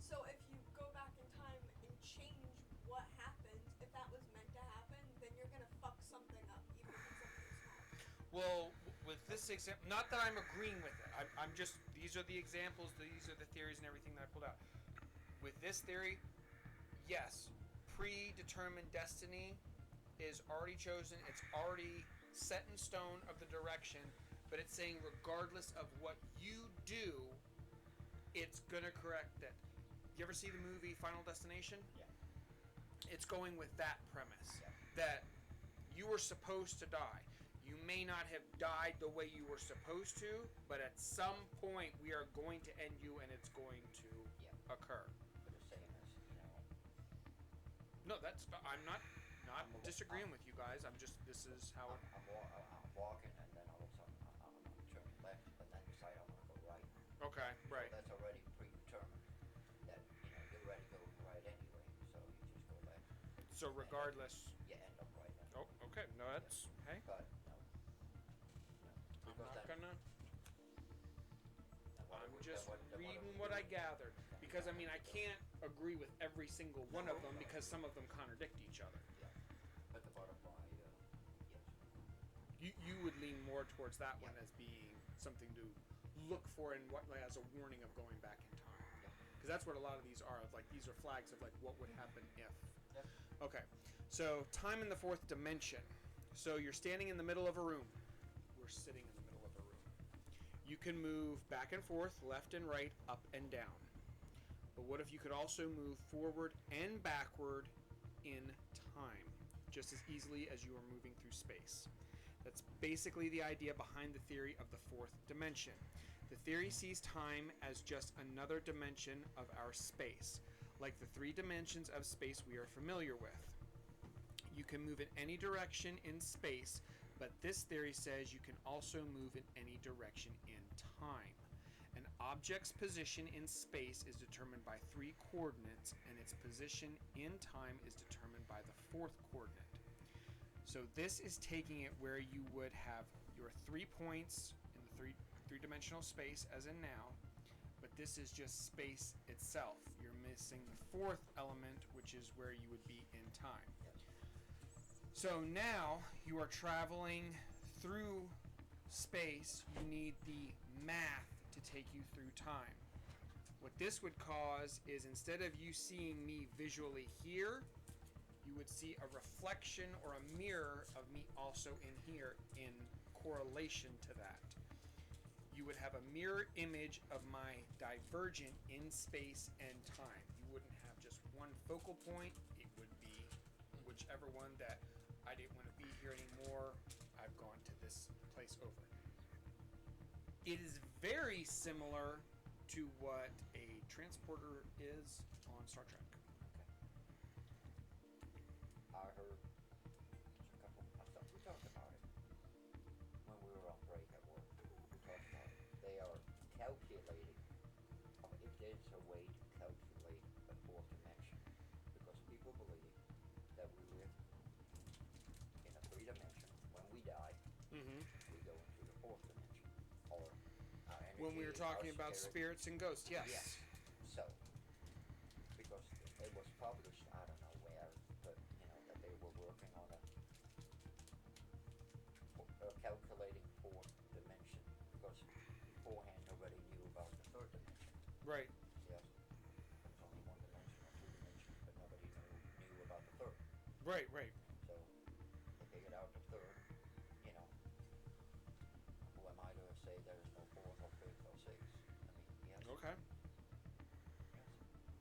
So if you go back in time and change what happened, if that was meant to happen, then you're gonna fuck something up, even if it's something small. Well, with this example, not that I'm agreeing with it. I'm just, these are the examples, these are the theories and everything that I pulled out. With this theory, yes, predetermined destiny is already chosen. It's already set in stone of the direction, but it's saying regardless of what you do, it's gonna correct it. You ever see the movie Final Destination? Yeah. It's going with that premise Yeah. that you were supposed to die. You may not have died the way you were supposed to, but at some point we are going to end you, and it's going to Yeah. occur. But the same as, No, that's I'm not I'm disagreeing with you guys. I'm just this is how it. I'm walking and then all of a sudden I'm turning left, but then decide I want to go right. Okay, right. So that's already predetermined. That you're already going right anyway, so you just go left. So regardless. You end up right. Anyway. Oh, okay. No, that's hey. But no. I'm Because not then, gonna. then what I'm are we- just then what are reading we what I doing? gathered because I mean I can't agree with every single one of them because some of them contradict each other. Yeah. But the butterfly, yes. You would lean more towards that one Yeah. as being something to look for and what like, as a warning of going back in time. Yeah. Because that's what a lot of these are. Like these are flags of like what would happen if. Yeah. Okay, so time in the fourth dimension. So you're standing in the middle of a room. We're sitting in the middle of a room. You can move back and forth, left and right, up and down. But what if you could also move forward and backward in time, just as easily as you are moving through space? That's basically the idea behind the theory of the fourth dimension. The theory sees time as just another dimension of our space, like the three dimensions of space we are familiar with. You can move in any direction in space, but this theory says you can also move in any direction in time. An object's position in space is determined by three coordinates, and its position in time is determined by the fourth coordinate. So this is taking it where you would have your 3 points in the three-dimensional space, as in now, but this is just space itself. You're missing the fourth element, which is where you would be in time. So now you are traveling through space. You need the math to take you through time. What this would cause is instead of you seeing me visually here, you would see a reflection or a mirror of me also in here in correlation to that. You would have a mirror image of my divergent in space and time. You wouldn't have just one focal point. It would be whichever one that I didn't want to be here anymore. I've gone to this place over. It is very similar to what a transporter is on Star Trek. I heard a couple. We talked about it when we were on break at work. We talked about it. They are calculating if there's a way to calculate a fourth dimension, because people believe that we live in a three dimension. When we die, Mm-hmm. we go into the fourth dimension, or our energy. When we were talking our about spirit. spirits and ghosts, yes. Yes. So, because it was published, I don't know where, but that they were working on a calculating fourth dimension, because beforehand nobody knew about the third dimension. Right. Yes, there was only one dimension or two dimensions, but nobody knew about the third. Right, right. So they figured out the third. Who am I to say there is no fourth or fifth or sixth? I mean, yes. Okay. Yes.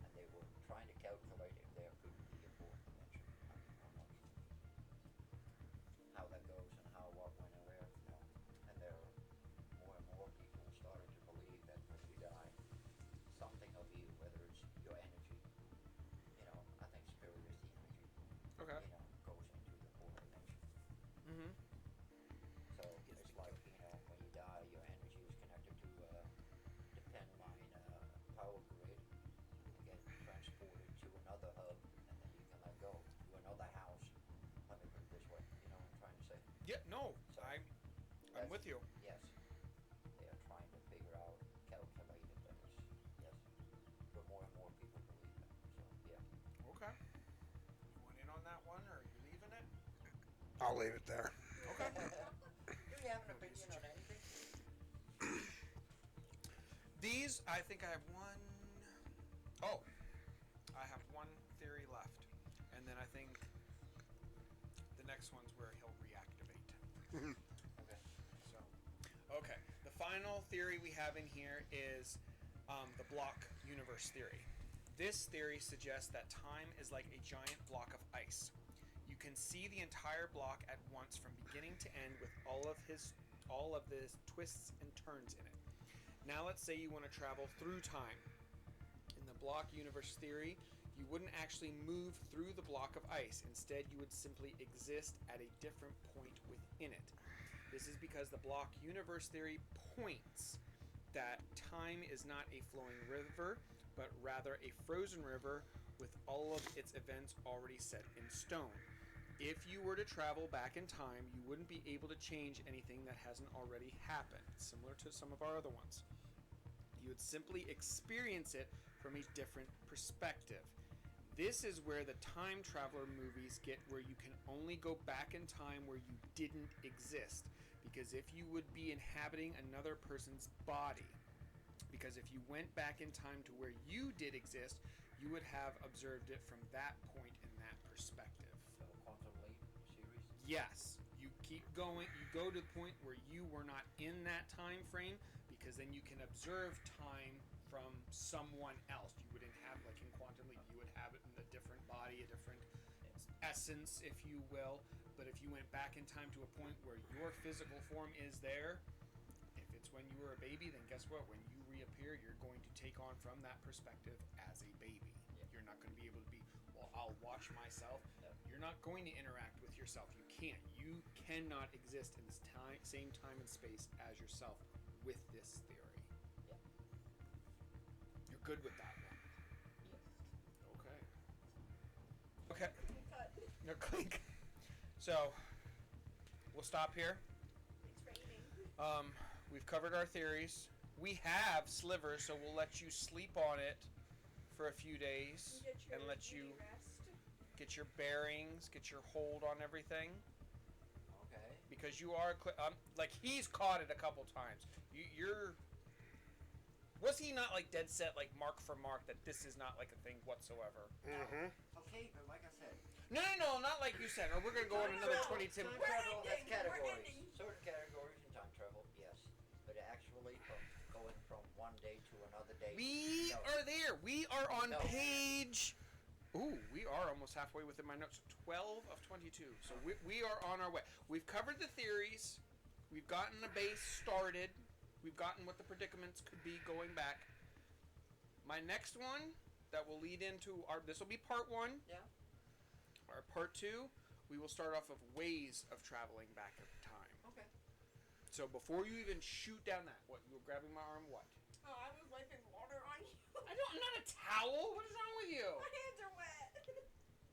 And they were trying to calculate if there could be a fourth dimension. I'm not sure how that goes and how, what, when, and where. And there are more and more people starting to believe that when you die, something of you, whether it's your energy, I think spirit is the energy, Okay. goes Yeah, no, So I'm that's- with you. Yes. They are trying to figure out, calculate it, that it's, yes. But more and more people believe it. So, yeah. Okay. You went in on that one, or are you leaving it? I'll leave it there. Okay. Do you have an opinion on anything? These, I think I have one. Oh, I have one theory left, and then I think the next one's where he'll reactivate. Okay. So, okay. The final theory we have in here is the block universe theory. This theory suggests that time is like a giant block of ice. You can see the entire block at once from beginning to end with all of the twists and turns in it. Now let's say you want to travel through time. In the block universe theory, you wouldn't actually move through the block of ice. Instead, you would simply exist at a different point within it. This is because the block universe theory points that time is not a flowing river, but rather a frozen river with all of its events already set in stone. If you were to travel back in time, you wouldn't be able to change anything that hasn't already happened, similar to some of our other ones. You would simply experience it from a different perspective. This is where the time traveler movies get where you can only go back in time where you didn't exist. Because if you would be inhabiting another person's body, because if you went back in time to where you did exist, you would have observed it from that point in that perspective. So, Quantum Leap series? Yes, you keep going, you go to the point where you were not in that time frame, because then you can observe time from someone else. You would inhabit, like in Quantum Leap, you would have it in a different body, a different essence, if you will. But if you went back in time to a point where your physical form is there, if it's when you were a baby, then guess what? When you reappear, you're going to take on from that perspective as a baby. Yeah. You're not going to be able to be, well, I'll watch myself. No. You're not going to interact with yourself. You can't. You cannot exist in this same time and space as yourself with this theory. Yeah. You're good with that one. Yes. Okay. Okay. Cut. No clink. So, we'll stop here. It's raining. We've covered our theories. We have slivers, so we'll let you sleep on it for a few days Get your and let you beauty rest. get your bearings, get your hold on everything. Okay. Because you are like he's caught it a couple times. You're was he not like dead set, like mark for mark, that this is not like a thing whatsoever? Mm-hmm. Okay, but like I said, No, not like you said. Or we're gonna go on another 20 Tim. time We're travel has ending, we're categories. ending. Certain categories in time travel, yes. But actually, from going from one day to another day. We no. are there. We are on No. page. Ooh, we are almost halfway within my notes. 12 of 22. So we are on our way. We've covered the theories. We've gotten a base started. We've gotten what the predicaments could be going back. My next one that will lead into our. This will be part 1. Yeah. Our part 2, we will start off of ways of traveling back in time. Okay. So before you even shoot down that, what you were grabbing my arm? What? Oh, I was wiping water on you. I'm not a towel. What is wrong with you? My hands are wet.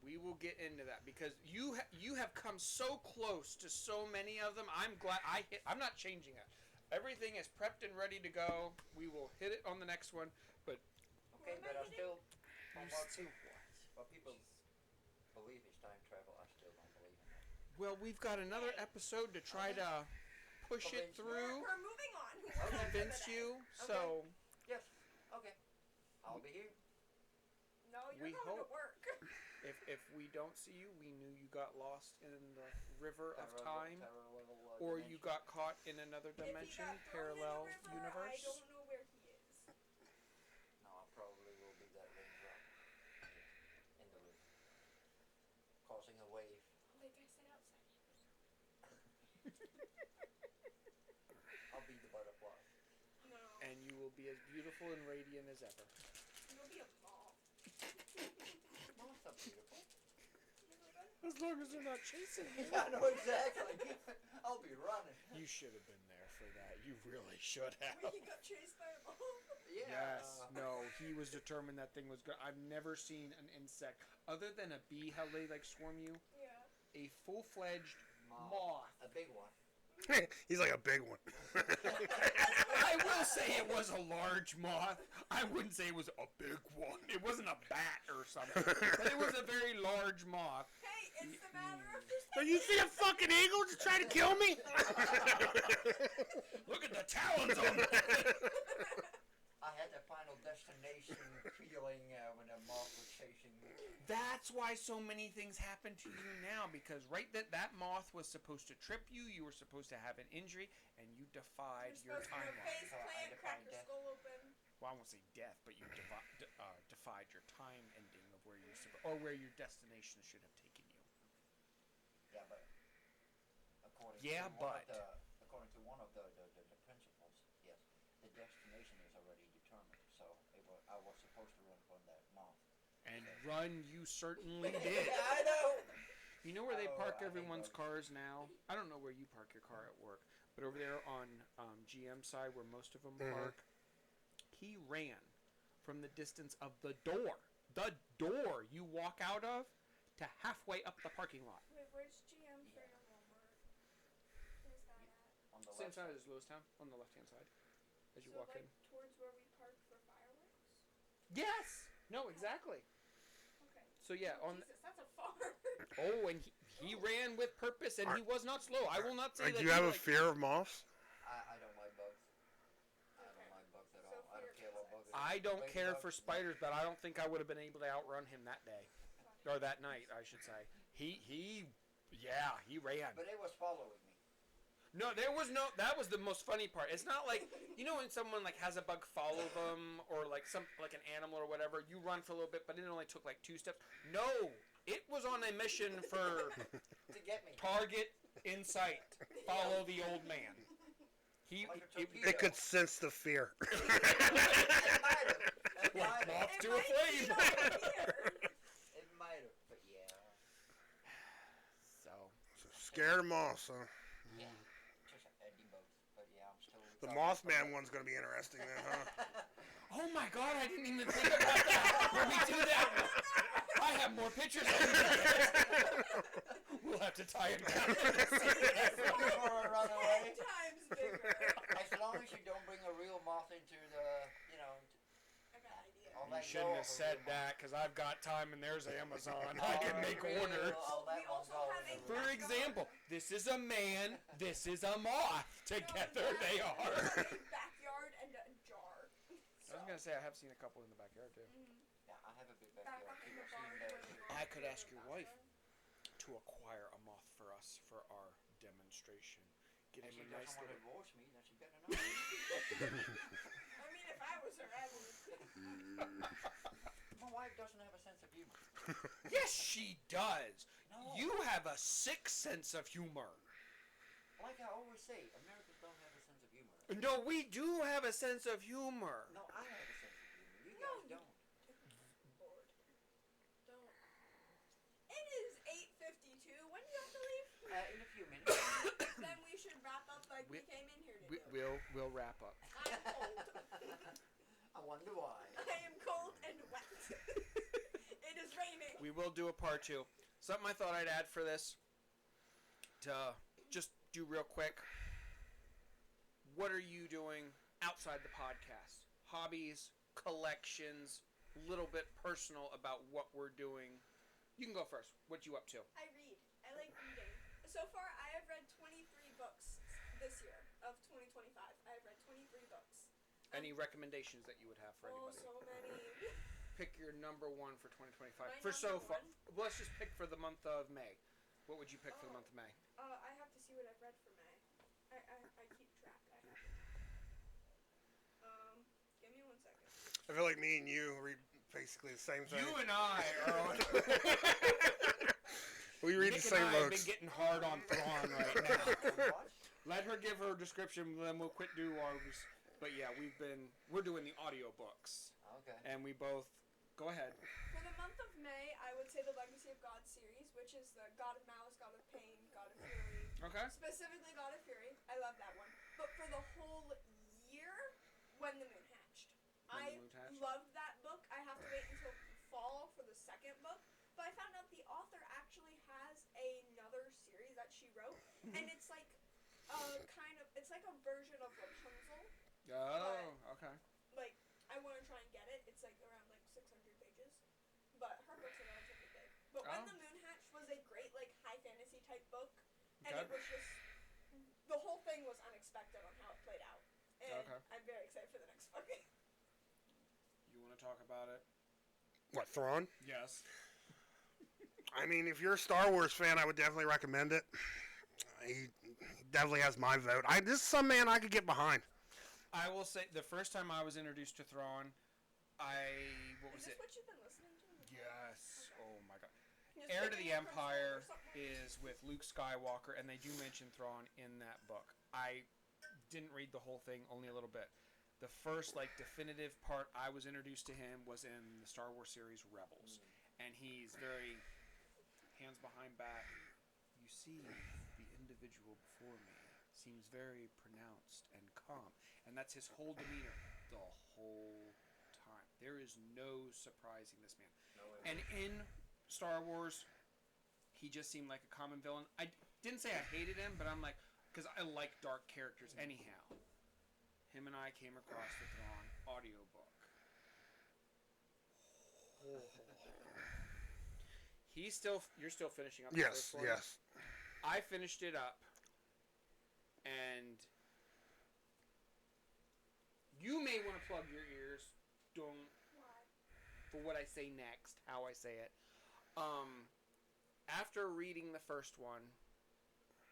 We will get into that because you have come so close to so many of them. I'm glad I'm not changing it. Everything is prepped and ready to go. We will hit it on the next one. But Okay, What am but I I still, You what people believe is time travel, I still don't believe in that. well, we've got another episode to try to push it Convince me. through, We're moving on. Okay. convince you. So Yes. Okay. I'll be here. No, you're We going hope. to work. if we don't see you, we knew you got lost in the river of time, Parallel, or you dimension. got caught in another If he dimension, got thrown in the parallel river, universe. I don't know where he is. No, I probably will be that raindrop in the river, causing a wave. Like I said outside. I'll be the butterfly. No. And you will be as beautiful and radiant as ever. You'll be a moth. No, it's not beautiful. As long as they're not chasing you. Yeah, I know exactly. I'll be running. You should have been there for that. You really should have. Wait, he got chased by a moth. Yeah. Yes. No, he was determined that thing was good. I've never seen an insect other than a bee. How they like swarm you. Yeah. A full-fledged moth. A big He's like a big one. I will say it was a large moth. I wouldn't say it was a big one. It wasn't a bat or something. But it was a very large moth. Hey, it's the matter of this. So you see a fucking eagle just try to kill me? Look at the talons on it. I had the final destination feeling when a moth was chasing me. That's why so many things happen to you now, because that moth was supposed to trip you, you were supposed to have an injury, and you defied your You're supposed to timeline. face So I plant, crack defined your death. skull open. Well, I won't say death, but you defied your time ending of where or where your destination should have taken you. Yeah, but according Yeah, to one of the principles, yes, the destination is already determined. So I was supposed to run from that moth. And run, you certainly did. I know. You know where they Oh, park I hate everyone's bugs. cars now? I don't know where you park your car at work, but over there on GM side where most of them park, he ran from the distance of the door you walk out of to halfway up the parking lot. Wait, where's GM for your Walmart? Where's that at? On the Same left side as Lewistown, on the left-hand side, as you So walk like in. towards where we park for fireworks? Yes! No, exactly. Okay. So yeah, Oh, on Jesus, that's a far. oh, and he ran with purpose, and he was not slow. I will not say that. Do you have a fear of moths? I don't like bugs. I don't like bugs at all. I don't care what bug it is. I don't care for Ladybugs, spiders, but I don't think I would have been able to outrun him that day, or that night, I should say. He ran. But it was following me. No, there was no. That was the most funny part. It's not like, you know, when someone like has a bug follow them, or like an animal or whatever. You run for a little bit, but it only took like 2 steps. No, it was on a mission for To get me. target in sight. Follow the old man. Like a torpedo. It could sense the fear. It might have. It might have. Moth to a might flame. be over here. It might have. But yeah. So Scared of moths, huh? Yeah. Just debugs. But yeah, I'm still. The Mothman one's gonna be interesting then, huh? oh my God, I didn't even think about that when we do that one. I have more pictures of you. We'll have to tie it down. Before I run away. 10 times bigger. As long as you don't bring a real moth into the, you know. I got an idea. I'll You let shouldn't go have of a said real moth. that, because I've got time and there's Amazon. I can make orders. I'll let We one also go have as a a For real- example, this is a man, this is a moth. Together they are. A backyard and a jar. I was going to say, I have seen a couple in the backyard too. Yeah, I have a big Back backyard. up in People the see barn that. where we I could ask your are. wife to acquire a moth for us for our demonstration. Get If him she a nice doesn't want to little... divorce me, then she better not. I mean, if I was her, I would. My wife doesn't have a sense of humor. Yes, she does. No. You have a sick sense of humor. Like I always say, Americans don't have a sense of humor. No, we do have a sense of humor. No, I have a sense of humor. You No, guys don't. Lord. Don't. It is 8:52. When do you have to leave? In a few minutes. Then we should wrap up like we came in here to do. We'll wrap up. I'm cold. I wonder why. I am cold and wet. It is raining. We will do a part 2. Something I thought I'd add for this to just do real quick. What are you doing outside the podcast? Hobbies, collections, a little bit personal about what we're doing. You can go first. What you up to? I read. I like reading. So far, I have read 23 books this year of 2025. I have read 23 books. Any recommendations that you would have for Oh, anybody? so many. Pick your number 1 for 2025. My For so number far, one? let's just pick for the month of May. What would you pick for the month of May? I have to see what I've read for May. I keep track. I have to. Give me 1 second. I feel like me and you read basically the same thing. You and I are on. We read Nick the same and I have books. been getting hard on Thrawn right now. What? Let her give her description, then we'll quit do ours. But yeah, we're doing the audiobooks. Okay. And we both, go ahead. For the month of May, I would say the Legacy of God series, which is the God of Malice, God of Pain, God of Fury. Okay. Specifically God of Fury. I love that one. But for the whole year, When the Moon Hatched. When I the Moon Hatched? loved that book. I have to wait until fall for the second book. But I found out the author actually has another series that she wrote. And it's like Kind of. It's like a version of Rapunzel. Oh, okay. Like, I want to try and get it. It's like around like 600 pages. But her books are relatively big. But When Oh. the Moon Hatched was a great like high fantasy type book, and Okay. it was just the whole thing was unexpected on how it played out. And Okay. I'm very excited for the next book. You want to talk about it? What, Thrawn? Yes. I mean, if you're a Star Wars fan, I would definitely recommend it. He definitely has my vote. This is some man I could get behind. I will say the first time I was introduced to Thrawn, what Is was this it? what you've been listening to? Yes. Okay. Oh my god. Just Heir to picking the a principle Empire or something. is with Luke Skywalker, and they do mention Thrawn in that book. I didn't read the whole thing, only a little bit. The first definitive part I was introduced to him was in the Star Wars series Rebels, and he's very hands behind back. You see, the individual before me seems very pronounced and calm, and that's his whole demeanor the whole time. There is no surprising this man. No And in Star Wars, he just seemed like a common villain. I didn't say I hated him, but I'm like, because I like dark characters anyhow. Him and I came across the Thrawn audiobook. You're still finishing up the Yes, first one? yes. I finished it up, and you may want to plug your ears. Don't Why? for what I say next, how I say it. After reading the first one,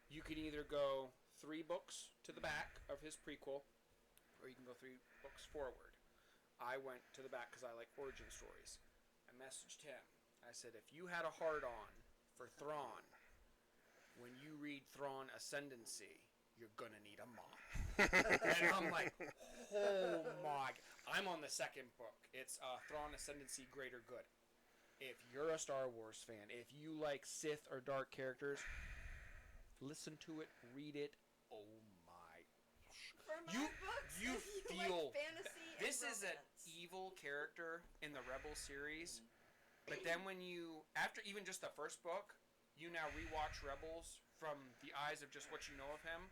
you can either go 3 books to the back of his prequel, or you can go 3 books forward. I went to the back because I like origin stories. I messaged him. I said, if you had a hard-on for Thrawn, when you read Thrawn Ascendancy, you're gonna need a mom. And I'm like, oh my! I'm on the second book. It's Thrawn Ascendancy, Greater Good. If you're a Star Wars fan, if you like Sith or dark characters, listen to it, read it. Oh my! For my You- books, you if you feel- like fantasy This and is an romance. evil character in the Rebel series, but then after even just the first book, you now rewatch Rebels from the eyes of just what you know of him.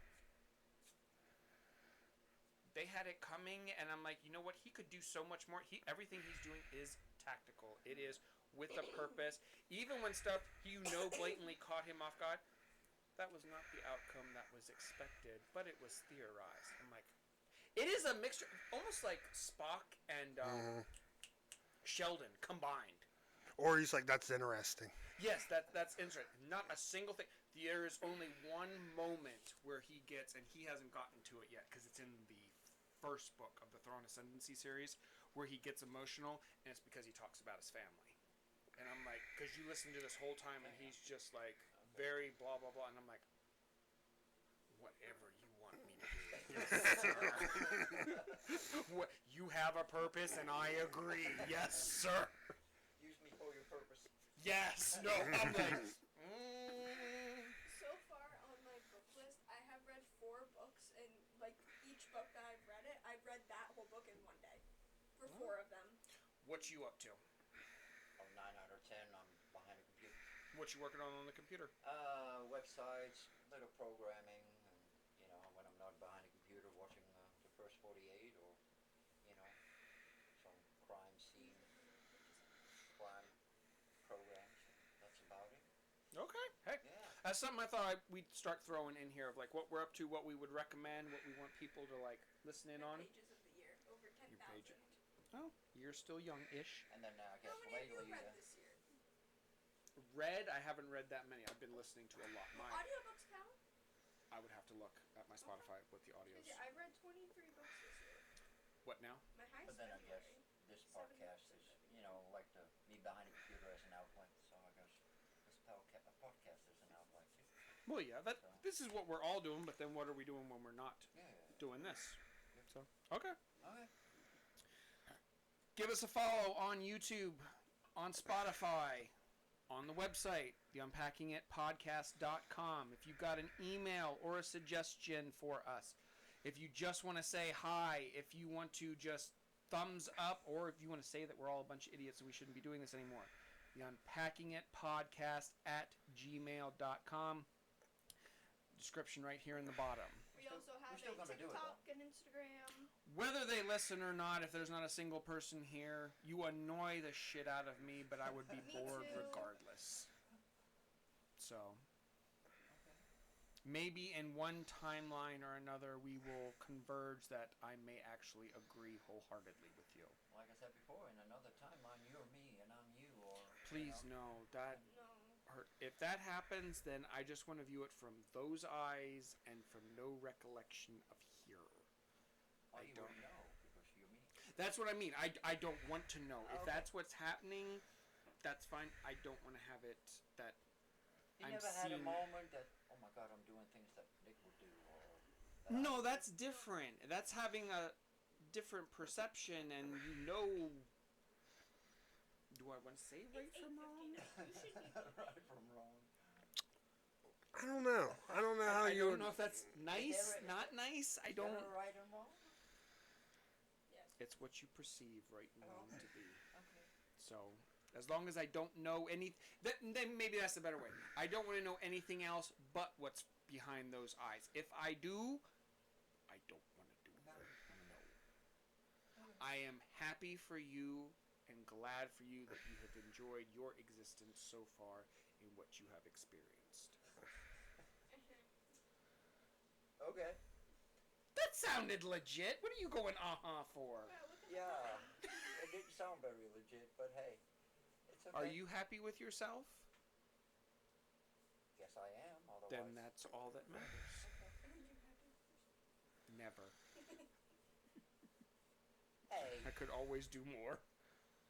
They had it coming, and I'm like, you know what? He could do so much more. Everything he's doing is tactical. It is with a purpose. Even when stuff blatantly caught him off guard, that was not the outcome that was expected, but it was theorized. I'm like, it is a mixture, almost like Spock and Sheldon combined. Or he's like, that's interesting. Yes, that's interesting. Not a single thing. There is only one moment where he gets, and he hasn't gotten to it yet because it's in the first book of the Thrawn Ascendancy series, where he gets emotional, and it's because he talks about his family. And I'm like, because you listen to this whole time, and he's just like very blah blah blah, and I'm like, whatever you want me to do. Yes, sir. What, you have a purpose, and I agree. Yes, sir. Use me for your purpose. Yes. No. I'm like. So far on my book list, I have read 4 books, and like each book that I've read that whole book in one day. For 4 of them. What you up to? I'm 9 out of 10. I'm behind a computer. What you working on the computer? Websites, little programming, and when I'm not behind a computer, watching the first 48, or some crime scene, crime programs. That's about it. Okay. Hey, Yeah. that's something I thought we'd start throwing in here of like what we're up to, what we would recommend, what we want people to like listen in on. Pages of the year, over 10,000. pages. Oh, you're still young-ish. And then I guess How many have you lately, read this year? Read, I haven't read that many. I've been listening to a lot. Audiobooks count? I would have to look at my Spotify what the audio is. Yeah, I've read 23 books this year. What now? My highest but then I guess February. this 70 podcast books is, a day. like to be behind a computer as an outlet. So I guess this podcast is an outlet too. Well, yeah. This is what we're all doing, but then what are we doing when we're not Yeah. doing this? So, okay. Okay. Give us a follow on YouTube, on Spotify, on the website, theunpackingitpodcast.com. If you've got an email or a suggestion for us, if you just want to say hi, if you want to just thumbs up, or if you want to say that we're all a bunch of idiots and we shouldn't be doing this anymore, theunpackingitpodcast@gmail.com. description right here in the bottom. We also have still a gonna do it, TikTok and Instagram. Whether they listen or not, if there's not a single person here, you annoy the shit out of me, but I would be Me bored too. regardless. So, maybe in one timeline or another, we will converge that I may actually agree wholeheartedly with you. Like I said before, in another timeline, you're me and I'm you, or Please no, that No. hurt. If that happens, then I just want to view it from those eyes and from no recollection of here. Or I you don't- wouldn't know because you're me. That's what I mean. I don't want to know. If Okay. that's what's happening, that's fine. I don't want to have it that You I'm never had a seeing- moment that, oh my God, I'm doing things that Nick would do, or that I No, would that's different. That's having a different perception, and you know. Do I want to say right It's from wrong? 8:50 now. You should be. right from wrong. I don't know. I don't know how I you don't would. know if that's nice, there a- not nice. I Is there don't. a right and wrong? Yes. It's what you perceive right and wrong to be. Okay. So, as long as I don't know any, then maybe that's the better way. I don't want to know anything else but what's behind those eyes. If I do, I don't want to do it. No. I am happy for you and glad for you that you have enjoyed your existence so far in what you have experienced. Okay. That sounded legit. What are you going for? Wow, look at the Yeah. pie. It didn't sound very legit, but hey, it's okay. Are you happy with yourself? Yes, I am. Otherwise, Then that's all that matters. Are you happy? Never. Hey, I could always do more.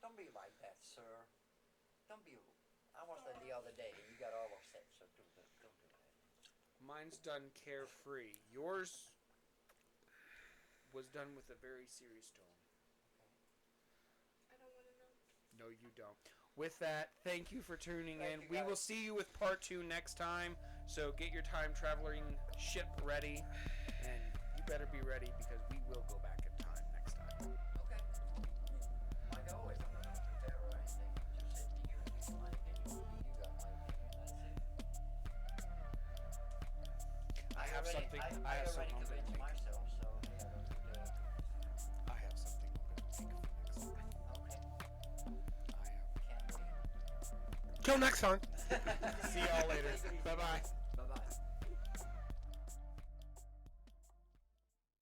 don't be like that, sir. Don't be. I watched that the other day, and you got all upset. So don't do that. Mine's done carefree. Yours was done with a very serious tone. I don't want to know. No, you don't. With that, thank you for tuning Thank in. you, We will guys. see you with part 2 next time. So get your time traveling ship ready, and you better be ready because we will go back in time next time. Okay. Like always, I'm not gonna prepare or anything. Just sit to you and give my opinion. You got my opinion. That's it. I have something. I have something I'm convinced gonna make. myself, so hey, I don't need to. I have something I'm gonna make for next time. Okay. I Can't wait. Till next time. am. See y'all later. Bye bye.